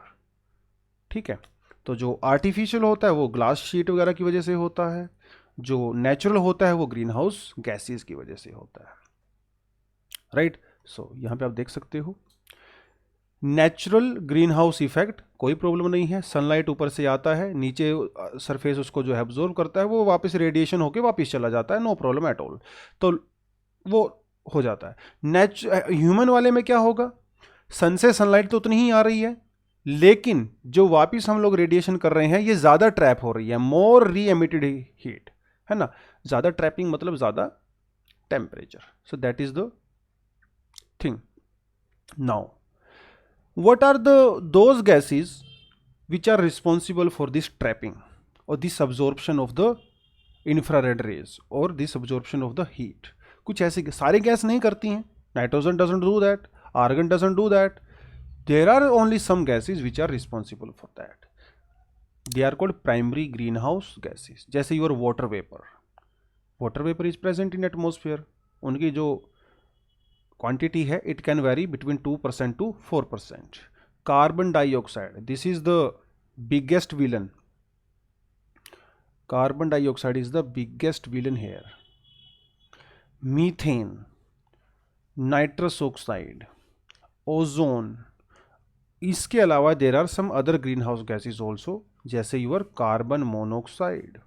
ठीक है, तो जो आर्टिफिशियल होता है वो ग्लास शीट वगैरह की वजह से होता है, जो नेचुरल होता है वो ग्रीन हाउस गैसेस की वजह से होता है, राइट। सो यहाँ पे आप देख सकते हो नेचुरल ग्रीन हाउस इफेक्ट, कोई प्रॉब्लम नहीं है। सनलाइट ऊपर से आता है, नीचे सरफेस उसको जो है एब्जॉर्ब करता है, वो वापस रेडिएशन होके वापस चला जाता है, नो प्रॉब्लम एट ऑल, तो वो हो जाता है। ह्यूमन वाले में क्या होगा, सन से सनलाइट तो उतनी ही आ रही है, लेकिन जो वापस हम लोग रेडिएशन कर रहे हैं ये ज्यादा ट्रैप हो रही है, मोर री एमिटेड हीट, है ना, ज्यादा ट्रैपिंग मतलब ज्यादा temperature. So that is the thing. Now what are those gases which are responsible for this trapping or this absorption of the infrared rays or this absorption of the heat? कुछ ऐसे सारे gas नहीं करती हैं, nitrogen doesn't do that, argon doesn't do that, there are only some gases which are responsible for that, they are called primary greenhouse gases। जैसे your water vapor is present in atmosphere, उनकी जो quantity है it can vary between 2% to 4%। Carbon dioxide, this is the biggest villain, carbon dioxide is the biggest villain here. Methane, nitrous oxide, ozone, इसके अलावा there are some other green house gases also, जैसे your carbon monoxide,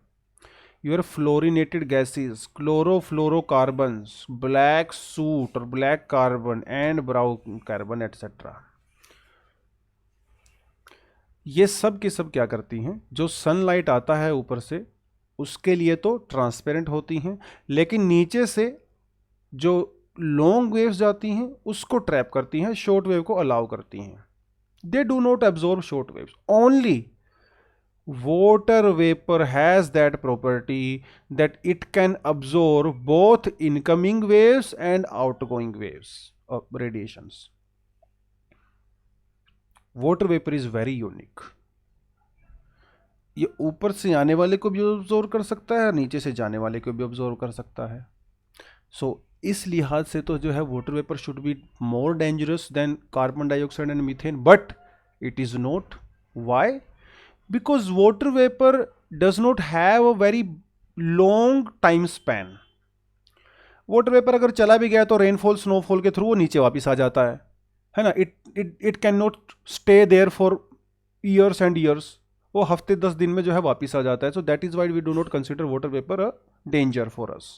your fluorinated gases, chlorofluorocarbons, black soot or black carbon and brown carbon etc। ये सब के सब क्या करती हैं, जो सनलाइट आता है ऊपर से उसके लिए तो ट्रांसपेरेंट होती हैं, लेकिन नीचे से जो लॉन्ग वेव्स जाती हैं उसको ट्रैप करती हैं, शॉर्ट वेव को अलाउ करती हैं। They do not absorb short waves, only water vapor has that property that it can absorb both incoming waves and outgoing waves of radiations। water vapor is very unique, ये ऊपर से आने वाले को भी ऑब्जॉर्व कर सकता है, नीचे से जाने वाले को भी ऑब्जॉर्व कर सकता है। सो इस लिहाज से तो जो है water vapour should be more dangerous than carbon dioxide and methane, but it is not. Why? Because water vapor does not have a very long time span। Water vapour अगर चला भी गया तो रेनफॉल स्नोफॉल के through वो नीचे वापस आ जाता है ना, it can not stay there for years and years, वो हफ्ते 10 दिन में जो है वापस आ जाता है। So that is why we do not consider water vapour a danger for us,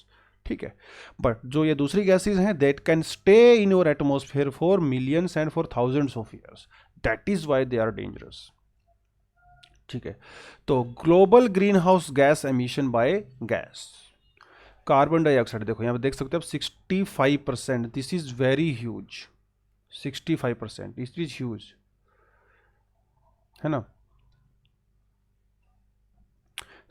ठीक है। बट जो ये दूसरी गैसेज हैं that can stay in your atmosphere for millions and for thousands of years, that is why they are dangerous, ठीक है। तो global greenhouse gas emission by gas, carbon dioxide देखो यहां पे देख सकते हो आप 65%, this is very huge, 65%, this is huge, है ना।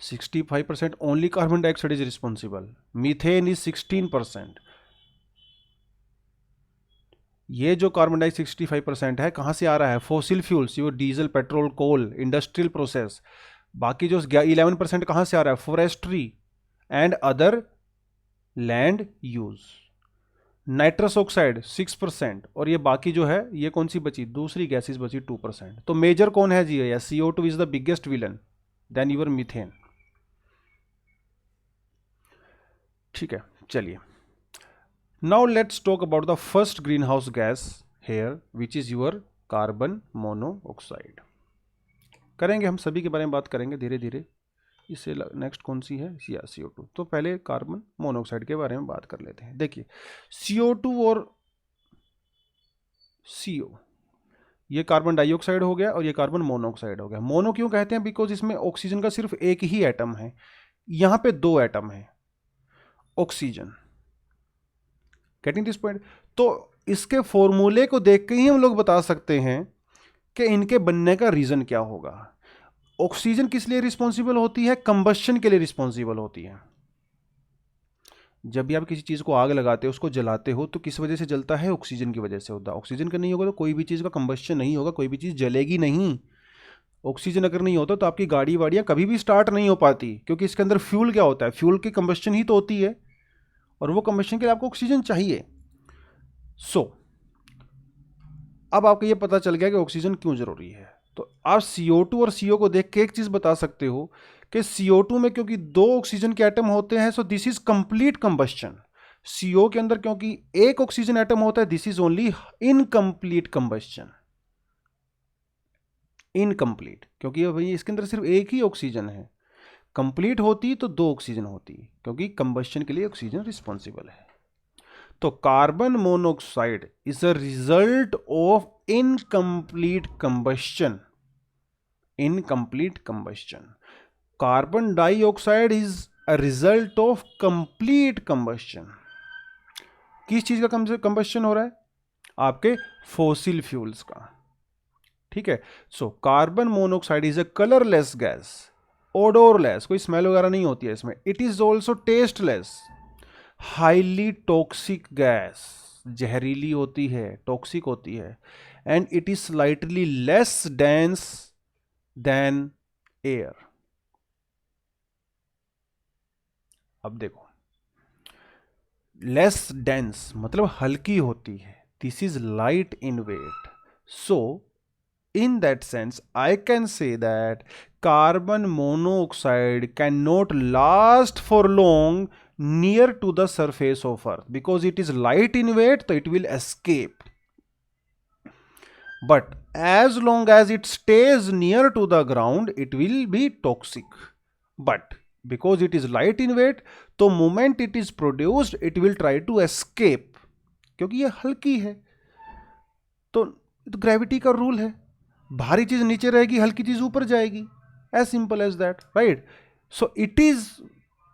65% only carbon dioxide is responsible, methane is 16%। ये जो कार्बन डाइऑक्साइड 65% है कहाँ से आ रहा है, फॉसिल फ्यूल्स, यो डीजल, पेट्रोल, कोल, इंडस्ट्रियल प्रोसेस। बाकी जो 11% कहाँ से आ रहा है, forestry and other land use. Nitrous oxide 6%, और ये बाकी जो है ये कौन सी बची, दूसरी गैसेस बची 2%। तो मेजर कौन है जी, या CO2 is the biggest villain, then your methane, ठीक है। चलिए now let's talk about the first greenhouse gas here which is your carbon monoxide। करेंगे हम सभी के बारे में बात करेंगे धीरे धीरे, इससे नेक्स्ट कौन सी है, या CO2। तो पहले कार्बन मोनोऑक्साइड के बारे में बात कर लेते हैं। देखिए CO2 और CO, ये कार्बन डाइऑक्साइड हो गया और ये कार्बन मोनोऑक्साइड हो गया। मोनो क्यों कहते हैं, बिकॉज इसमें ऑक्सीजन का सिर्फ एक ही एटम है, यहाँ पे 2 एटम है ऑक्सीजन, गेटिंग दिस पॉइंट। तो इसके फॉर्मूले को देख के ही हम लोग बता सकते हैं कि इनके बनने का रीजन क्या होगा। ऑक्सीजन किस लिए रिस्पॉन्सिबल होती है, कंबशन के लिए रिस्पॉन्सिबल होती है। जब भी आप किसी चीज़ को आग लगाते हो, उसको जलाते हो, तो किस वजह से जलता है? ऑक्सीजन की वजह से होता है। ऑक्सीजन का नहीं होगा तो कोई भी चीज़ का कंबस्शन नहीं होगा, कोई भी चीज़ जलेगी नहीं। ऑक्सीजन अगर नहीं होता तो आपकी गाड़ी वाड़ियाँ कभी भी स्टार्ट नहीं हो पाती, क्योंकि इसके अंदर फ्यूल क्या होता है? फ्यूल की कंबस्शन ही तो होती है, और वो कंबस्शन के लिए आपको ऑक्सीजन चाहिए। अब आपको ये पता चल गया कि ऑक्सीजन क्यों जरूरी है। तो आप CO2 और CO को देख के एक चीज बता सकते हो कि CO2 में क्योंकि 2 ऑक्सीजन के एटम होते हैं, so this is complete combustion. CO के अंदर क्योंकि एक ऑक्सीजन एटम होता है, this is only incomplete combustion. Incomplete, क्योंकि भाई इसके अंदर सिर्फ एक ही ऑक्सीजन है। कंप्लीट होती तो 2 ऑक्सीजन होती, क्योंकि कंबस्शन के लिए ऑक्सीजन रिस्पॉन्सिबल है। तो carbon monoxide is a result of incomplete combustion. Incomplete combustion. Carbon dioxide is a result of complete combustion. किस चीज का कंबस्शन हो रहा है? आपके फॉसिल फ्यूल्स का। ठीक है। So carbon monoxide is a colourless gas, odourless, कोई स्मेल वगैरह नहीं होती है इसमें। It is also tasteless, highly toxic gas, जहरीली होती है, टॉक्सिक होती है, and it is slightly less dense than air. अब देखो, लेस डेंस मतलब हल्की होती है, this is light in weight. So in that sense, I can say that carbon monoxide cannot last for long near to the surface of Earth because it is light in weight, so it will escape. But as long as it stays near to the ground, it will be toxic. But because it is light in weight, तो moment it is produced, it will try to escape. क्योंकि ये हल्की है, तो gravity का rule है, भारी चीज नीचे रहेगी, हल्की चीज ऊपर जाएगी, as simple as that, right. So it is,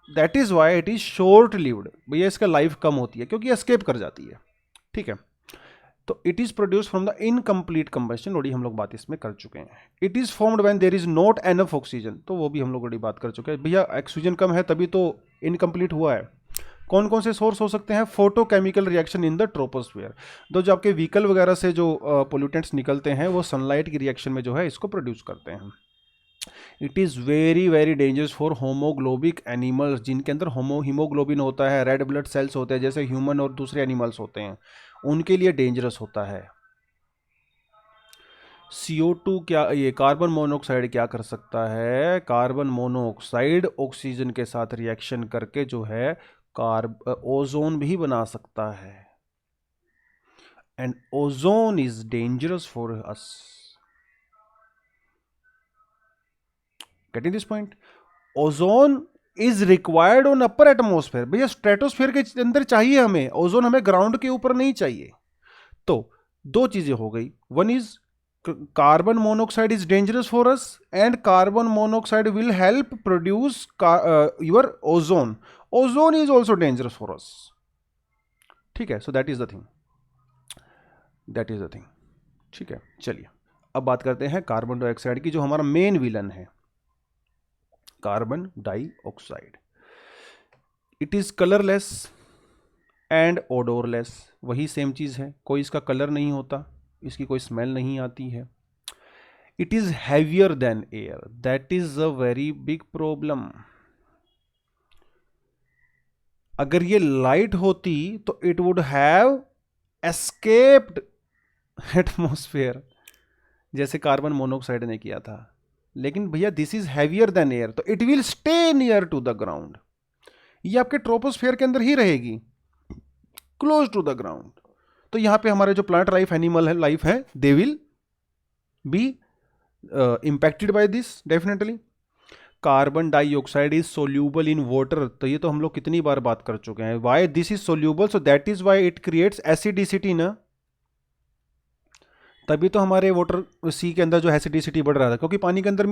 that is why it is short lived. भैया इसका लाइफ कम होती है क्योंकि एस्केप कर जाती है। ठीक है। तो it is produce from the incomplete combustion, already हम लोग बात इसमें कर चुके हैं। It is formed when there is not enough oxygen, तो वो भी हम लोग ऑलरेडी बात कर चुके हैं। भैया ऑक्सीजन कम है तभी तो इनकम्प्लीट हुआ है। कौन कौन से सोर्स हो सकते हैं? Photochemical reaction in the troposphere. तो जो आपके व्हीकल वगैरह से जो पोल्यूटेंट्स निकलते हैं, वो सनलाइट की रिएक्शन में जो है इसको प्रोड्यूस करते हैं। It is very very dangerous for homoglobic animals, जिनके अंदर हीमोग्लोबिन होता है, रेड ब्लड सेल्स होते हैं, जैसे ह्यूमन और दूसरे एनिमल्स होते हैं, उनके लिए डेंजरस होता है। CO2 क्या, ये कार्बन मोनोऑक्साइड क्या कर सकता है? कार्बन मोनोऑक्साइड ऑक्सीजन के साथ रिएक्शन करके जो है ओजोन भी बना सकता है, and ozone is dangerous for us. Getting this point? Ozone is required on upper atmosphere. भैया स्ट्रेटोस्फेयर के अंदर चाहिए हमें ओजोन, हमें ग्राउंड के ऊपर नहीं चाहिए। तो दो चीजें हो गई, one is carbon monoxide is dangerous for us, and carbon monoxide will help produce your ozone. Ozone is also dangerous for us. ठीक है, so that is the thing, that is the thing. ठीक है, चलिए अब बात करते हैं carbon dioxide की, जो हमारा मेन विलन है, carbon dioxide. It is colourless and odourless, वही सेम चीज है, कोई इसका कलर नहीं होता, इसकी कोई स्मेल नहीं आती है। It is heavier than air, that is a very big problem. अगर ये लाइट होती तो it would have escaped atmosphere, जैसे कार्बन मोनोऑक्साइड ने किया था। लेकिन भैया this is heavier than air, तो it will stay near to the ground. ये आपके ट्रोपोस्फेयर के अंदर ही रहेगी, क्लोज टू द ग्राउंड। तो यहां पे हमारे जो प्लांट लाइफ, एनिमल है लाइफ है, they will be impacted by this definitely. Carbon dioxide is soluble in water, तो ये तो हम लोग कितनी बार बात कर चुके हैं। Why this is soluble? So that is why it creates acidity ना, तभी तो हमारे वाटर सी के अंदर जो एसिडिसिटी बढ़ रहा था, क्योंकि पानी के अंदर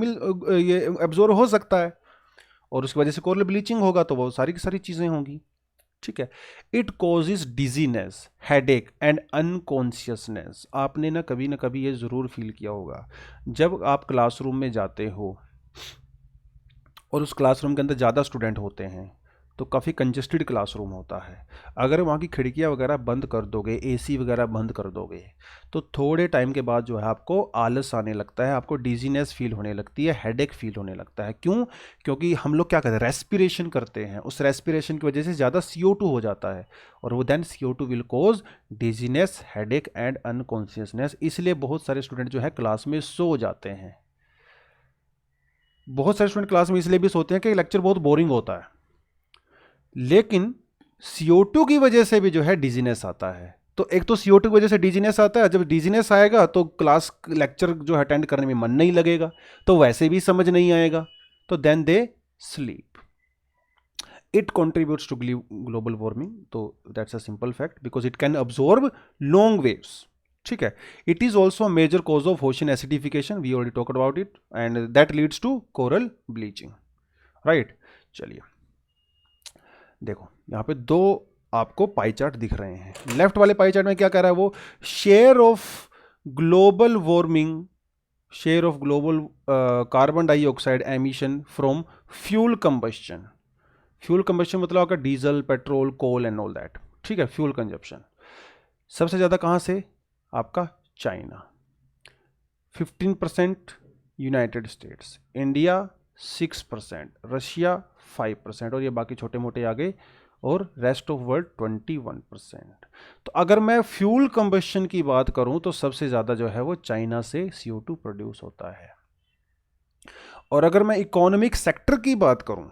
ये एब्जॉर्ब हो सकता है, और उसकी वजह से कोरल ब्लीचिंग होगा, तो वो सारी की सारी चीजें होंगी। ठीक है। It causes dizziness, headache and unconsciousness. आपने ना कभी ये जरूर फील किया होगा, जब आप क्लासरूम में जाते हो और उस क्लासरूम के अंदर ज़्यादा स्टूडेंट होते हैं, तो काफ़ी कंजेस्टेड क्लासरूम होता है। अगर वहाँ की खिड़कियाँ वगैरह बंद कर दोगे, एसी वगैरह बंद कर दोगे, तो थोड़े टाइम के बाद जो है आपको आलस आने लगता है, आपको डिजीनेस फील होने लगती है, हेडेक फील होने लगता है। क्यों? क्योंकि हम लोग क्या करते हैं, रेस्पिरेशन करते हैं, उस रेस्पिरेशन की वजह से ज़्यादा CO2 हो जाता है, और वो then CO2 will cause dizziness, headache and unconsciousness. इसलिए बहुत सारे स्टूडेंट जो है क्लास में सो जाते हैं। बहुत सारे स्टूडेंट क्लास में इसलिए भी सोते हैं कि लेक्चर बहुत बोरिंग होता है, लेकिन CO2 की वजह से भी जो है डिजीनेस आता है। तो एक तो CO2 की वजह से डिजीनेस आता है, जब डिजीनेस आएगा तो क्लास लेक्चर जो है अटेंड करने में मन नहीं लगेगा, तो वैसे भी समझ नहीं आएगा, तो then they sleep. It contributes to global warming, तो that's a simple fact, because it can absorb long waves. ठीक है। It is also a major cause of ocean acidification, we already talked about it, and that leads to coral bleaching. Right, चलिए देखो यहाँ पे दो आपको pie chart दिख रहे हैं। लेफ्ट वाले पाई चार्ट में क्या कह रहा है वो, share of global warming, share of global carbon dioxide emission from fuel combustion. Fuel combustion मतलब आपका diesel, petrol, coal and all that. ठीक है, फ्यूल कंजप्शन सबसे ज़्यादा कहाँ से, आपका China 15%, United States, India 6%, Russia 5%, और ये बाकी छोटे मोटे आगे, और रेस्ट ऑफ वर्ल्ड 21%। तो अगर मैं फ्यूल कंबस्शन की बात करूं तो सबसे ज़्यादा जो है वो चाइना से CO2 प्रोड्यूस होता है। और अगर मैं इकोनॉमिक सेक्टर की बात करूं,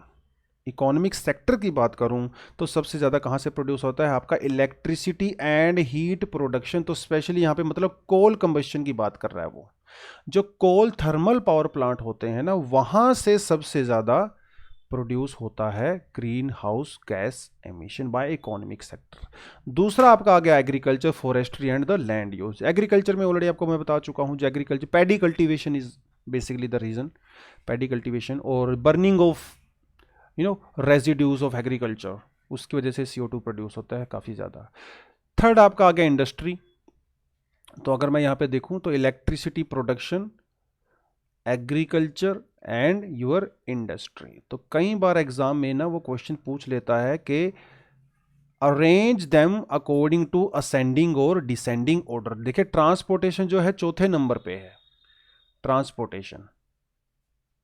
इकोनॉमिक सेक्टर की बात करूं तो सबसे ज़्यादा कहाँ से प्रोड्यूस होता है, आपका इलेक्ट्रिसिटी एंड हीट प्रोडक्शन। तो स्पेशली यहाँ पे मतलब कोल कंबस्शन की बात कर रहा है वो, जो कोल थर्मल पावर प्लांट होते हैं ना, वहाँ से सबसे ज़्यादा प्रोड्यूस होता है green house gas emission by economic sector. दूसरा आपका आ गया agriculture, forestry and the land use. Agriculture में ऑलरेडी आपको मैं बता चुका हूँ, जो agriculture, paddy cultivation is basically the reason, paddy cultivation, और burning of residues of agriculture, उसकी वजह से CO2 प्रोड्यूस होता है काफ़ी ज़्यादा। थर्ड आपका आ गया इंडस्ट्री। तो अगर मैं यहाँ पे देखूँ तो electricity production, agriculture and your industry. तो कई बार एग्जाम में ना वो क्वेश्चन पूछ लेता है कि arrange them according to ascending और डिसेंडिंग ऑर्डर। देखिए ट्रांसपोर्टेशन जो है चौथे नंबर पे है, ट्रांसपोर्टेशन,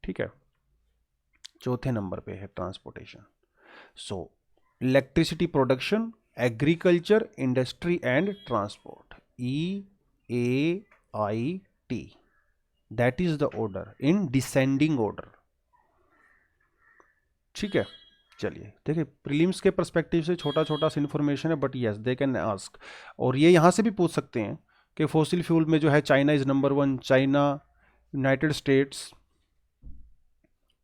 ठीक है, चौथे नंबर पे है transportation. So electricity production, agriculture, industry and transport, EAIT, that is the order in descending order. ठीक है, चलिए देखिए प्रीलिम्स के पर्सपेक्टिव से छोटा छोटा सा इन्फॉर्मेशन है, but yes they can ask, और ये यहाँ से भी पूछ सकते हैं कि फॉसिल फ्यूल में जो है China is number 1, China, United States,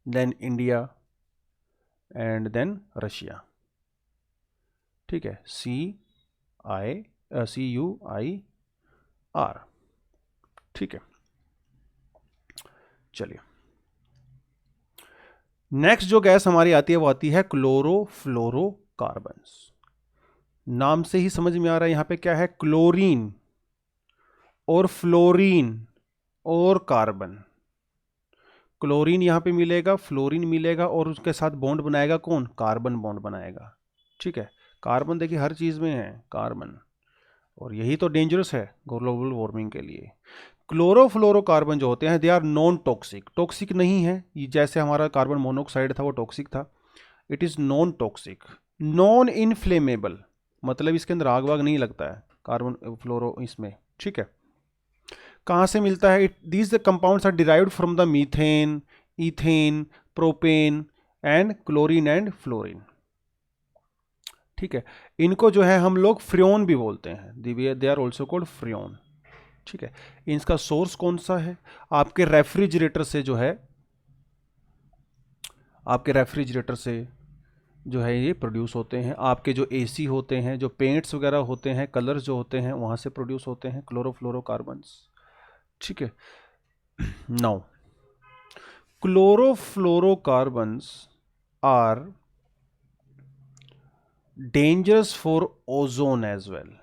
then India and then Russia. ठीक है, CUIR। ठीक है, चलिए नेक्स्ट जो गैस हमारी आती है वो आती है क्लोरोफ्लोरोकार्बन्स। नाम से ही समझ में आ रहा है यहाँ पे क्या है, क्लोरीन और फ्लोरीन और कार्बन। क्लोरीन यहाँ पे मिलेगा, फ्लोरीन मिलेगा, और उसके साथ बॉन्ड बनाएगा कौन, कार्बन बॉन्ड बनाएगा। ठीक है, कार्बन देखिए हर चीज़ में है कार्बन, और यही तो डेंजरस है ग्लोबल वार्मिंग के लिए। क्लोरोफ्लोरोकार्बन जो होते हैं they are non toxic, toxic नहीं है, ये जैसे हमारा कार्बन मोनोऑक्साइड था वो टॉक्सिक था, it is non toxic, non inflammable, मतलब इसके अंदर आग वाग नहीं लगता है कार्बन फ्लोरो इसमें। ठीक है, कहाँ से मिलता है, these compounds are derived from the methane, ethane, propane and chlorine and fluorine. ठीक है, इनको जो है हम लोग फ्रियोन भी बोलते हैं, they are also called freon. ठीक है, इनका सोर्स कौन सा है, आपके रेफ्रिजरेटर से जो है, आपके रेफ्रिजरेटर से जो है ये प्रोड्यूस होते हैं, आपके जो AC होते हैं, जो पेंट्स वगैरह होते हैं, कलर्स जो होते हैं, वहाँ से प्रोड्यूस होते हैं क्लोरोफ्लोरोकार्बन्स। ठीक है, now chlorofluorocarbons are dangerous for ozone as well.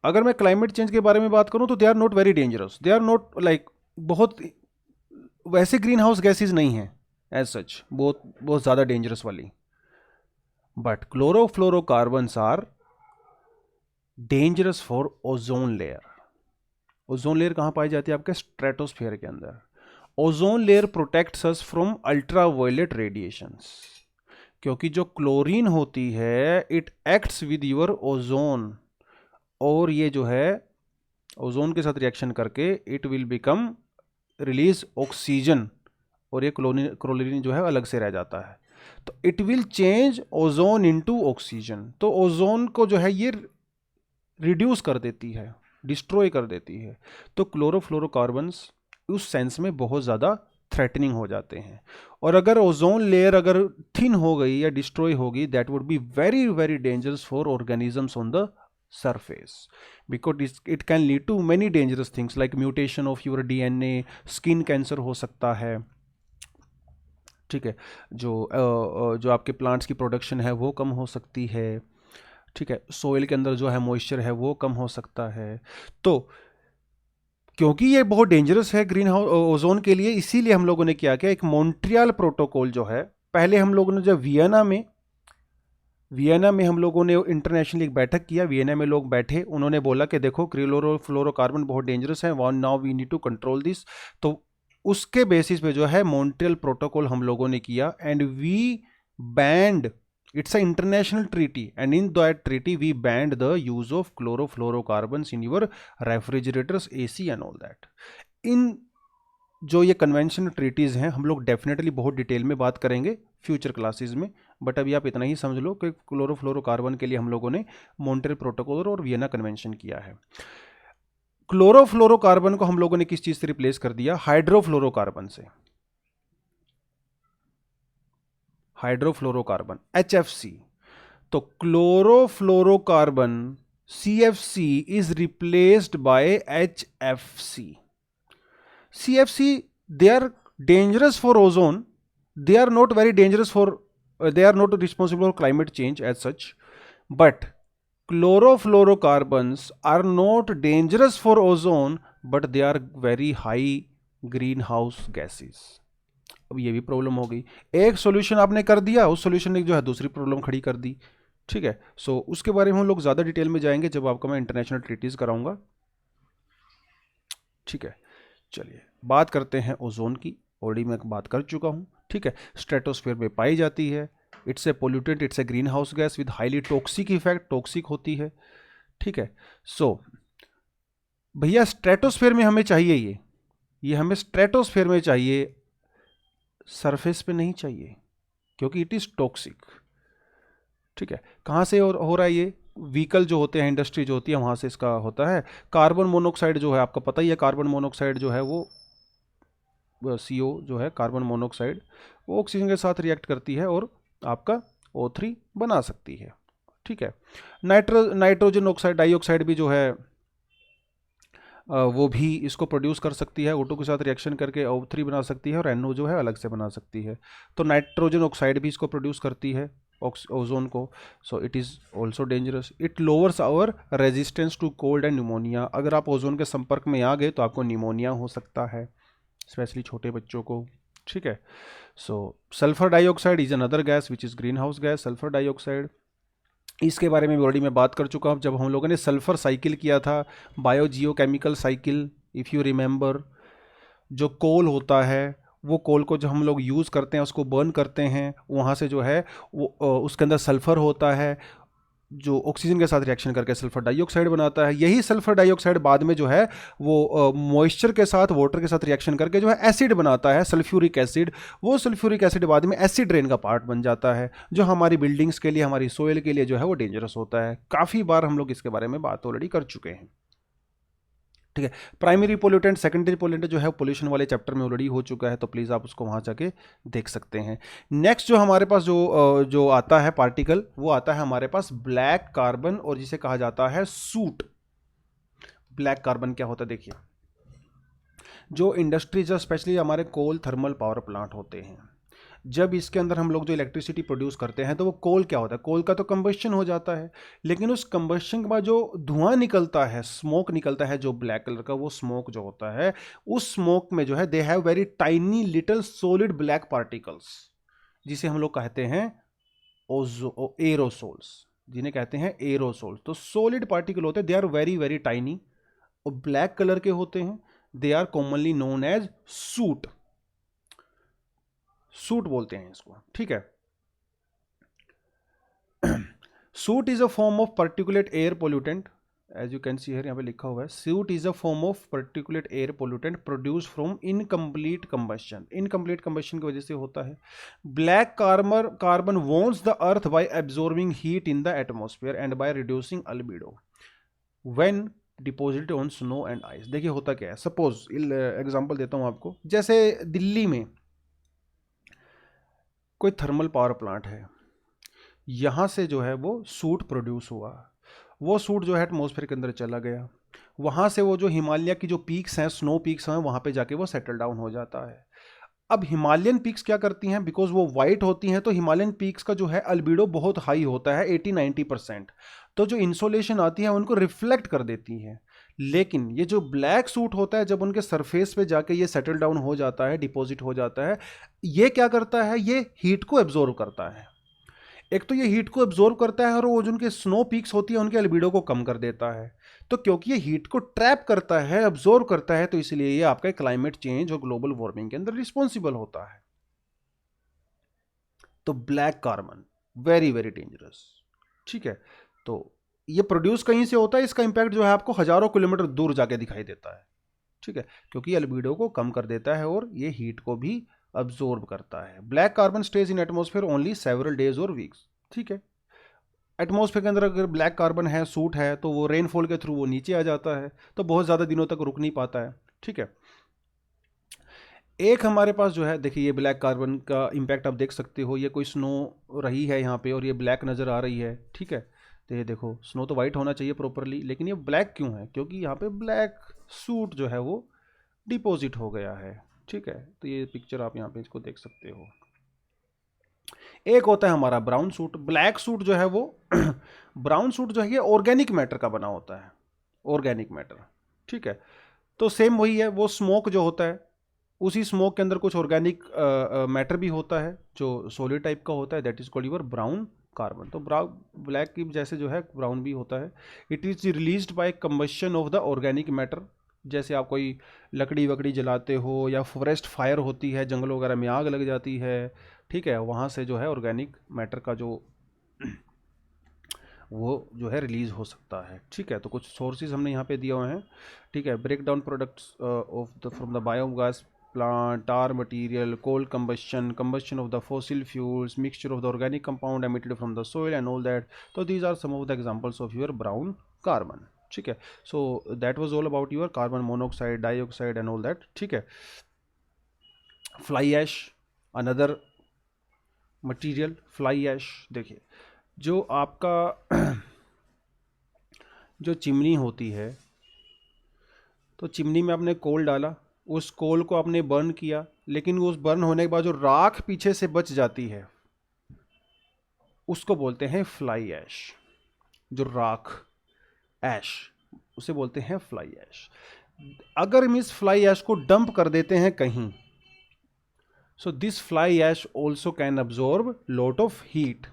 अगर मैं क्लाइमेट चेंज के बारे में बात करूं तो they are not very dangerous, they are not like बहुत वैसे ग्रीन हाउस गैसेज नहीं है एज सच, बहुत बहुत ज़्यादा डेंजरस वाली, but chlorofluorocarbons are dangerous for ozone layer. Ozone layer कहाँ पाई जाती है? आपके स्ट्रेटोस्फेयर के अंदर। Ozone layer protects us from ultraviolet radiations, क्योंकि जो क्लोरीन होती है it acts with your ozone, और ये जो है ओजोन के साथ रिएक्शन करके it will become release oxygen, और ये क्लोरीन जो है अलग से रह जाता है। तो it will change ozone into oxygen, तो ओजोन को जो है ये रिड्यूस कर देती है, डिस्ट्रॉय कर देती है। तो क्लोरोफ्लोरोकार्बन्स उस सेंस में बहुत ज़्यादा थ्रेटनिंग हो जाते हैं। और अगर ओजोन लेयर अगर थिन हो गई या डिस्ट्रॉय होगी, that would be very very dangerous for organisms on the surface, because it can lead to many dangerous things like mutation of your DNA, skin cancer हो सकता है, ठीक है, जो आपके प्लांट्स की प्रोडक्शन है वो कम हो सकती है, ठीक है, सोइल के अंदर जो है मॉइस्चर है वो कम हो सकता है। तो क्योंकि ये बहुत डेंजरस है ग्रीन हाउस ओजोन के लिए, इसीलिए हम लोगों ने क्या किया, एक मॉन्ट्रियल प्रोटोकॉल जो है, पहले हम लोगों ने जब वियना में हम लोगों ने इंटरनेशनल एक बैठक किया, वियना में लोग बैठे, उन्होंने बोला कि देखो क्लोरोफ्लोरोकार्बन बहुत डेंजरस है, one now we need to control this. तो उसके बेसिस पे जो है मॉन्ट्रियल प्रोटोकॉल हम लोगों ने किया, and we banned, it's a international treaty, and in that treaty we banned the use of chlorofluorocarbons in your refrigerators, AC and all that. इन जो ये कन्वेंशन ट्रीटीज़ हैं हम लोग डेफिनेटली बहुत डिटेल में बात करेंगे फ्यूचर क्लासेस में, बट अभी आप इतना ही समझ लो कि क्लोरोफ्लोरोकार्बन के लिए हम लोगों ने मॉन्ट्रियल प्रोटोकॉल और वियना कन्वेंशन किया है। क्लोरोफ्लोरोकार्बन को हम लोगों ने किस चीज से रिप्लेस कर दिया? हाइड्रोफ्लोरोकार्बन से। Hydrofluorocarbon HFC। तो chlorofluorocarbon CFC is replaced by HFC। CFC, they are dangerous for ozone, they are not very dangerous for they are not responsible for climate change as such, but chlorofluorocarbons are not dangerous for ozone, but they are very high greenhouse gases। अब ये भी problem हो गई, एक solution आपने कर दिया, उस सॉल्यूशन ने जो है दूसरी प्रॉब्लम खड़ी कर दी, ठीक है। सो उसके बारे में हम लोग ज़्यादा डिटेल में जाएंगे जब आपको मैं इंटरनेशनल ट्रीटीज कराऊंगा, ठीक है। चलिए बात करते हैं ओजोन की, ऑलरेडी मैं बात कर चुका हूँ, ठीक है। स्ट्रेटोस्फेयर में पाई जाती है, it's a pollutant, it's a green house gas with highly toxic effect, toxic होती है, ठीक है। सो भैया स्ट्रेटोस्फेयर में हमें चाहिए ये हमें स्ट्रेटोस्फेयर में चाहिए, सरफेस पे नहीं चाहिए, क्योंकि इट इज टॉक्सिक, ठीक है। कहाँ से हो रहा है ये? व्हीकल जो होते हैं, इंडस्ट्री जो होती है, वहाँ से इसका होता है। कार्बन मोनोऑक्साइड जो है आपका पता ही है, कार्बन मोनोऑक्साइड जो है वो CO जो है कार्बन मोनोऑक्साइड, वो ऑक्सीजन के साथ रिएक्ट करती है और आपका O3 बना सकती है, ठीक है। नाइट्रोजन ऑक्साइड डाइऑक्साइड भी जो है वो भी इसको प्रोड्यूस कर सकती है, O2 के साथ रिएक्शन करके O3 बना सकती है, और NO जो है अलग से बना सकती है। तो नाइट्रोजन ऑक्साइड भी इसको प्रोड्यूस करती है ओजोन को। So it is also dangerous, it lowers our resistance to cold and pneumonia. अगर आप ओजोन के संपर्क में आ गए तो आपको न्यूमोनिया हो सकता है, स्पेशली छोटे बच्चों को, ठीक है। So sulphur dioxide is another gas which is greenhouse gas, sulphur dioxide. इसके बारे में ऑलरेडी मैं बात कर चुका हूँ जब हम लोगों ने सल्फर साइकिल किया था, bio geochemical cycle, if you remember. जो कोल होता है, वो कोल को जो हम लोग यूज़ करते हैं, उसको बर्न करते हैं, वहाँ से जो है वो उसके अंदर सल्फ़र होता है, जो ऑक्सीजन के साथ रिएक्शन करके सल्फर डाइऑक्साइड बनाता है। यही सल्फर डाइऑक्साइड बाद में जो है वो मॉइस्चर के साथ, वाटर के साथ रिएक्शन करके जो है एसिड बनाता है, सल्फ्यूरिक एसिड। वो सल्फ्यूरिक एसिड बाद में एसिड रेन का पार्ट बन जाता है, जो हमारी बिल्डिंग्स के लिए, हमारी सोयल के लिए जो है वो डेंजरस होता है। काफ़ी बार हम लोग इसके बारे में बात ऑलरेडी कर चुके हैं, ठीक है। प्राइमरी पोल्यूटेंट, सेकेंडरी पोल्यूटेंट जो है पोल्यूशन वाले चैप्टर में ऑलरेडी हो चुका है, तो प्लीज़ आप उसको वहाँ जाके देख सकते हैं। नेक्स्ट जो हमारे पास जो आता है पार्टिकल, वो आता है हमारे पास ब्लैक कार्बन, और जिसे कहा जाता है सूट। ब्लैक कार्बन क्या होता है? देखिए, जो इंडस्ट्रीज, स्पेशली हमारे कोल थर्मल पावर प्लांट होते हैं, जब इसके अंदर हम लोग जो इलेक्ट्रिसिटी प्रोड्यूस करते हैं तो वो कोल क्या होता है, कोल का तो कंबशन हो जाता है, लेकिन उस कंबशन के बाद जो धुआं निकलता है, स्मोक निकलता है जो ब्लैक कलर का, वो स्मोक जो होता है, उस स्मोक में जो है they have very tiny little solid black particles, जिसे हम लोग कहते हैं एरोसोल्स, जिन्हें कहते हैं एरोसोल्स। तो सॉलिड पार्टिकल होते हैं, they are very very tiny और ब्लैक कलर के होते हैं। They are commonly known as soot, soot बोलते हैं इसको, ठीक है। Soot is a form of particulate air pollutant, as you can see here, यहाँ पे लिखा हुआ है, soot is a form of particulate air pollutant produce from incomplete combustion. Incomplete combustion की वजह से होता है। Black carbon warms the earth bye absorbing heat in the atmosphere and by reducing albedo when deposited on snow and ice. देखिए होता क्या है, suppose example देता हूं आपको, जैसे दिल्ली में कोई थर्मल पावर प्लांट है, यहां से जो है वो सूट प्रोड्यूस हुआ, वो सूट जो है एटमॉस्फेयर के अंदर चला गया, वहां से वो जो हिमालय की जो पीक्स हैं, स्नो पीक्स हैं, वहां पे जाके वो सेटल डाउन हो जाता है। अब हिमालयन पीक्स क्या करती हैं, बिकॉज वो वाइट होती हैं, तो हिमालयन पीक्स का जो है अल्बिडो बहुत हाई होता है, 80-90%, तो जो इंसोलेशन आती है उनको रिफ्लेक्ट कर देती है। लेकिन ये जो ब्लैक सूट होता है, जब उनके सरफेस पे जाके ये सेटल डाउन हो जाता है, डिपॉजिट हो जाता है, ये क्या करता है, ये हीट को एब्जॉर्व करता है। एक तो ये हीट को एब्जॉर्व करता है और वो जो उनके स्नो पीक्स होती है उनके अल्बिडो को कम कर देता है। तो क्योंकि ये हीट को ट्रैप करता है, एब्जॉर्व करता है, तो इसलिए ये आपका क्लाइमेट चेंज और ग्लोबल वार्मिंग के अंदर रिस्पॉन्सिबल होता है। तो black carbon very very dangerous, ठीक है। तो ये प्रोड्यूस कहीं से होता है, इसका इंपैक्ट जो है आपको हजारों किलोमीटर दूर जाके दिखाई देता है, ठीक है, क्योंकि अल्बिडो को कम कर देता है और ये हीट को भी अब्जॉर्ब करता है। ब्लैक कार्बन स्टेज इन एटमॉस्फेयर ओनली सेवरल डेज और वीक्स, ठीक है। एटमॉस्फेयर के अंदर अगर ब्लैक कार्बन है, सूट है, तो वो रेनफॉल के थ्रू वो नीचे आ जाता है, तो बहुत ज़्यादा दिनों तक रुक नहीं पाता है, ठीक है। एक हमारे पास जो है, देखिए ये ब्लैक कार्बन का इम्पैक्ट आप देख सकते हो, ये कोई स्नो रही है यहाँ पे और ये ब्लैक नज़र आ रही है, ठीक है। तो ये देखो, स्नो तो वाइट होना चाहिए प्रॉपरली, लेकिन ये ब्लैक क्यों है, क्योंकि यहाँ पे ब्लैक सूट जो है वो डिपॉजिट हो गया है, ठीक है। तो ये पिक्चर आप यहाँ पे इसको देख सकते हो। एक होता है हमारा ब्राउन सूट। ब्लैक सूट जो है वो ब्राउन सूट जो है ये ऑर्गेनिक मैटर का बना होता है, ऑर्गेनिक मैटर, ठीक है। तो सेम वही है, वो स्मोक जो होता है, उसी स्मोक के अंदर कुछ ऑर्गेनिक मैटर भी होता है जो सॉलिड टाइप का होता है, that is called your brown carbon. तो ब्लैक की जैसे जो है ब्राउन भी होता है। It is released by combustion of the organic matter. जैसे आप कोई लकड़ी वकड़ी जलाते हो या फॉरेस्ट फायर होती है, जंगल वगैरह में आग लग जाती है, ठीक है, वहाँ से जो है ऑर्गेनिक मैटर का जो वो जो है रिलीज हो सकता है, ठीक है। तो कुछ सोर्सेज हमने यहाँ पे दिए हुए हैं, ठीक है। Break down products of the from the biogas plant, tar material, coal combustion, combustion of the fossil fuels, mixture of the organic compound emitted from the soil and all that. So these are some of the examples of your brown carbon, ठीक है। So that was all about your carbon monoxide, dioxide and all that, ठीक है। fly ash, another material, fly ash। देखिए जो आपका जो chimney होती है, तो चिमनी में आपने कोल डाला, उस कोल को आपने बर्न किया, लेकिन उस बर्न होने के बाद जो राख पीछे से बच जाती है उसको बोलते हैं फ्लाई ऐश। जो राख ऐश उसे बोलते हैं फ्लाई ऐश। अगर हम इस फ्लाई ऐश को डंप कर देते हैं कहीं, so this fly ash also can absorb lot of heat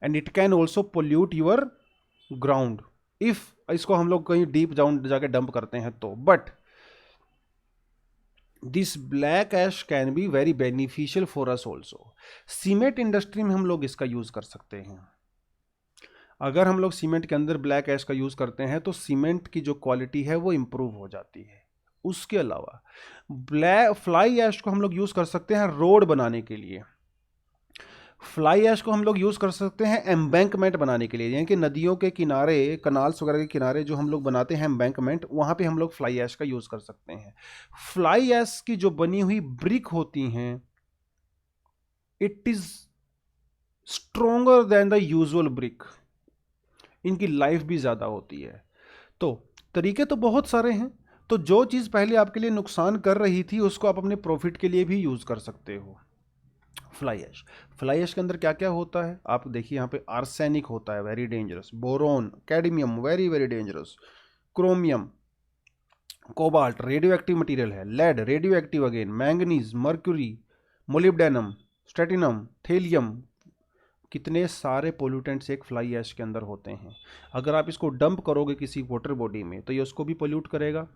and it can also pollute your ground if इसको हम लोग कहीं डीप डाउन जाके डंप करते हैं तो। But this black ash can be very beneficial for us also. Cement industry में हम लोग इसका यूज कर सकते हैं। अगर हम लोग सीमेंट के अंदर ब्लैक ऐश का यूज करते हैं तो सीमेंट की जो क्वालिटी है वो इंप्रूव हो जाती है। उसके अलावा ब्लैक फ्लाई ऐश को हम लोग यूज कर सकते हैं रोड बनाने के लिए। फ्लाई ऐश को हम लोग यूज कर सकते हैं एम्बैंकमेंट बनाने के लिए, यानी कि नदियों के किनारे, कनाल्स वगैरह के किनारे जो हम लोग बनाते हैं एम्बैंकमेंट, वहां पे हम लोग फ्लाई ऐश का यूज कर सकते हैं। फ्लाई ऐश की जो बनी हुई ब्रिक होती हैं, it is stronger then the usual brick. इनकी लाइफ भी ज्यादा होती है। तो तरीके तो बहुत सारे हैं। तो जो चीज पहले आपके लिए नुकसान कर रही थी उसको आप अपने प्रॉफिट के लिए भी यूज कर सकते हो। Fly ash. फ्लाई ऐश के अंदर क्या क्या होता है आप देखिए, यहाँ पे आर्सेनिक होता है, very dangerous, boron, cadmium, very very dangerous, chromium, cobalt radioactive material है, lead radioactive again, manganese, mercury, molybdenum, स्टेटिनम, थेलियम, कितने सारे पोल्यूटेंट्स एक फ्लाई ऐश के अंदर होते हैं। अगर आप इसको डंप करोगे किसी वाटर बॉडी में तो ये उसको भी पोल्यूट करेगा,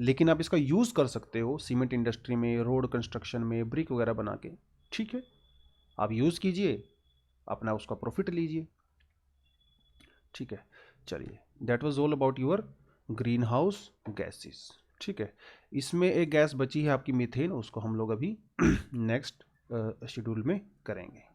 लेकिन आप इसका यूज़ कर सकते हो सीमेंट इंडस्ट्री में, रोड कंस्ट्रक्शन में, ब्रिक वगैरह बना के, ठीक है, आप यूज़ कीजिए, अपना उसका प्रॉफिट लीजिए, ठीक है। चलिए, that was all about your green house gases, ठीक है। इसमें एक गैस बची है आपकी मीथेन, उसको हम लोग अभी नेक्स्ट शेड्यूल में करेंगे।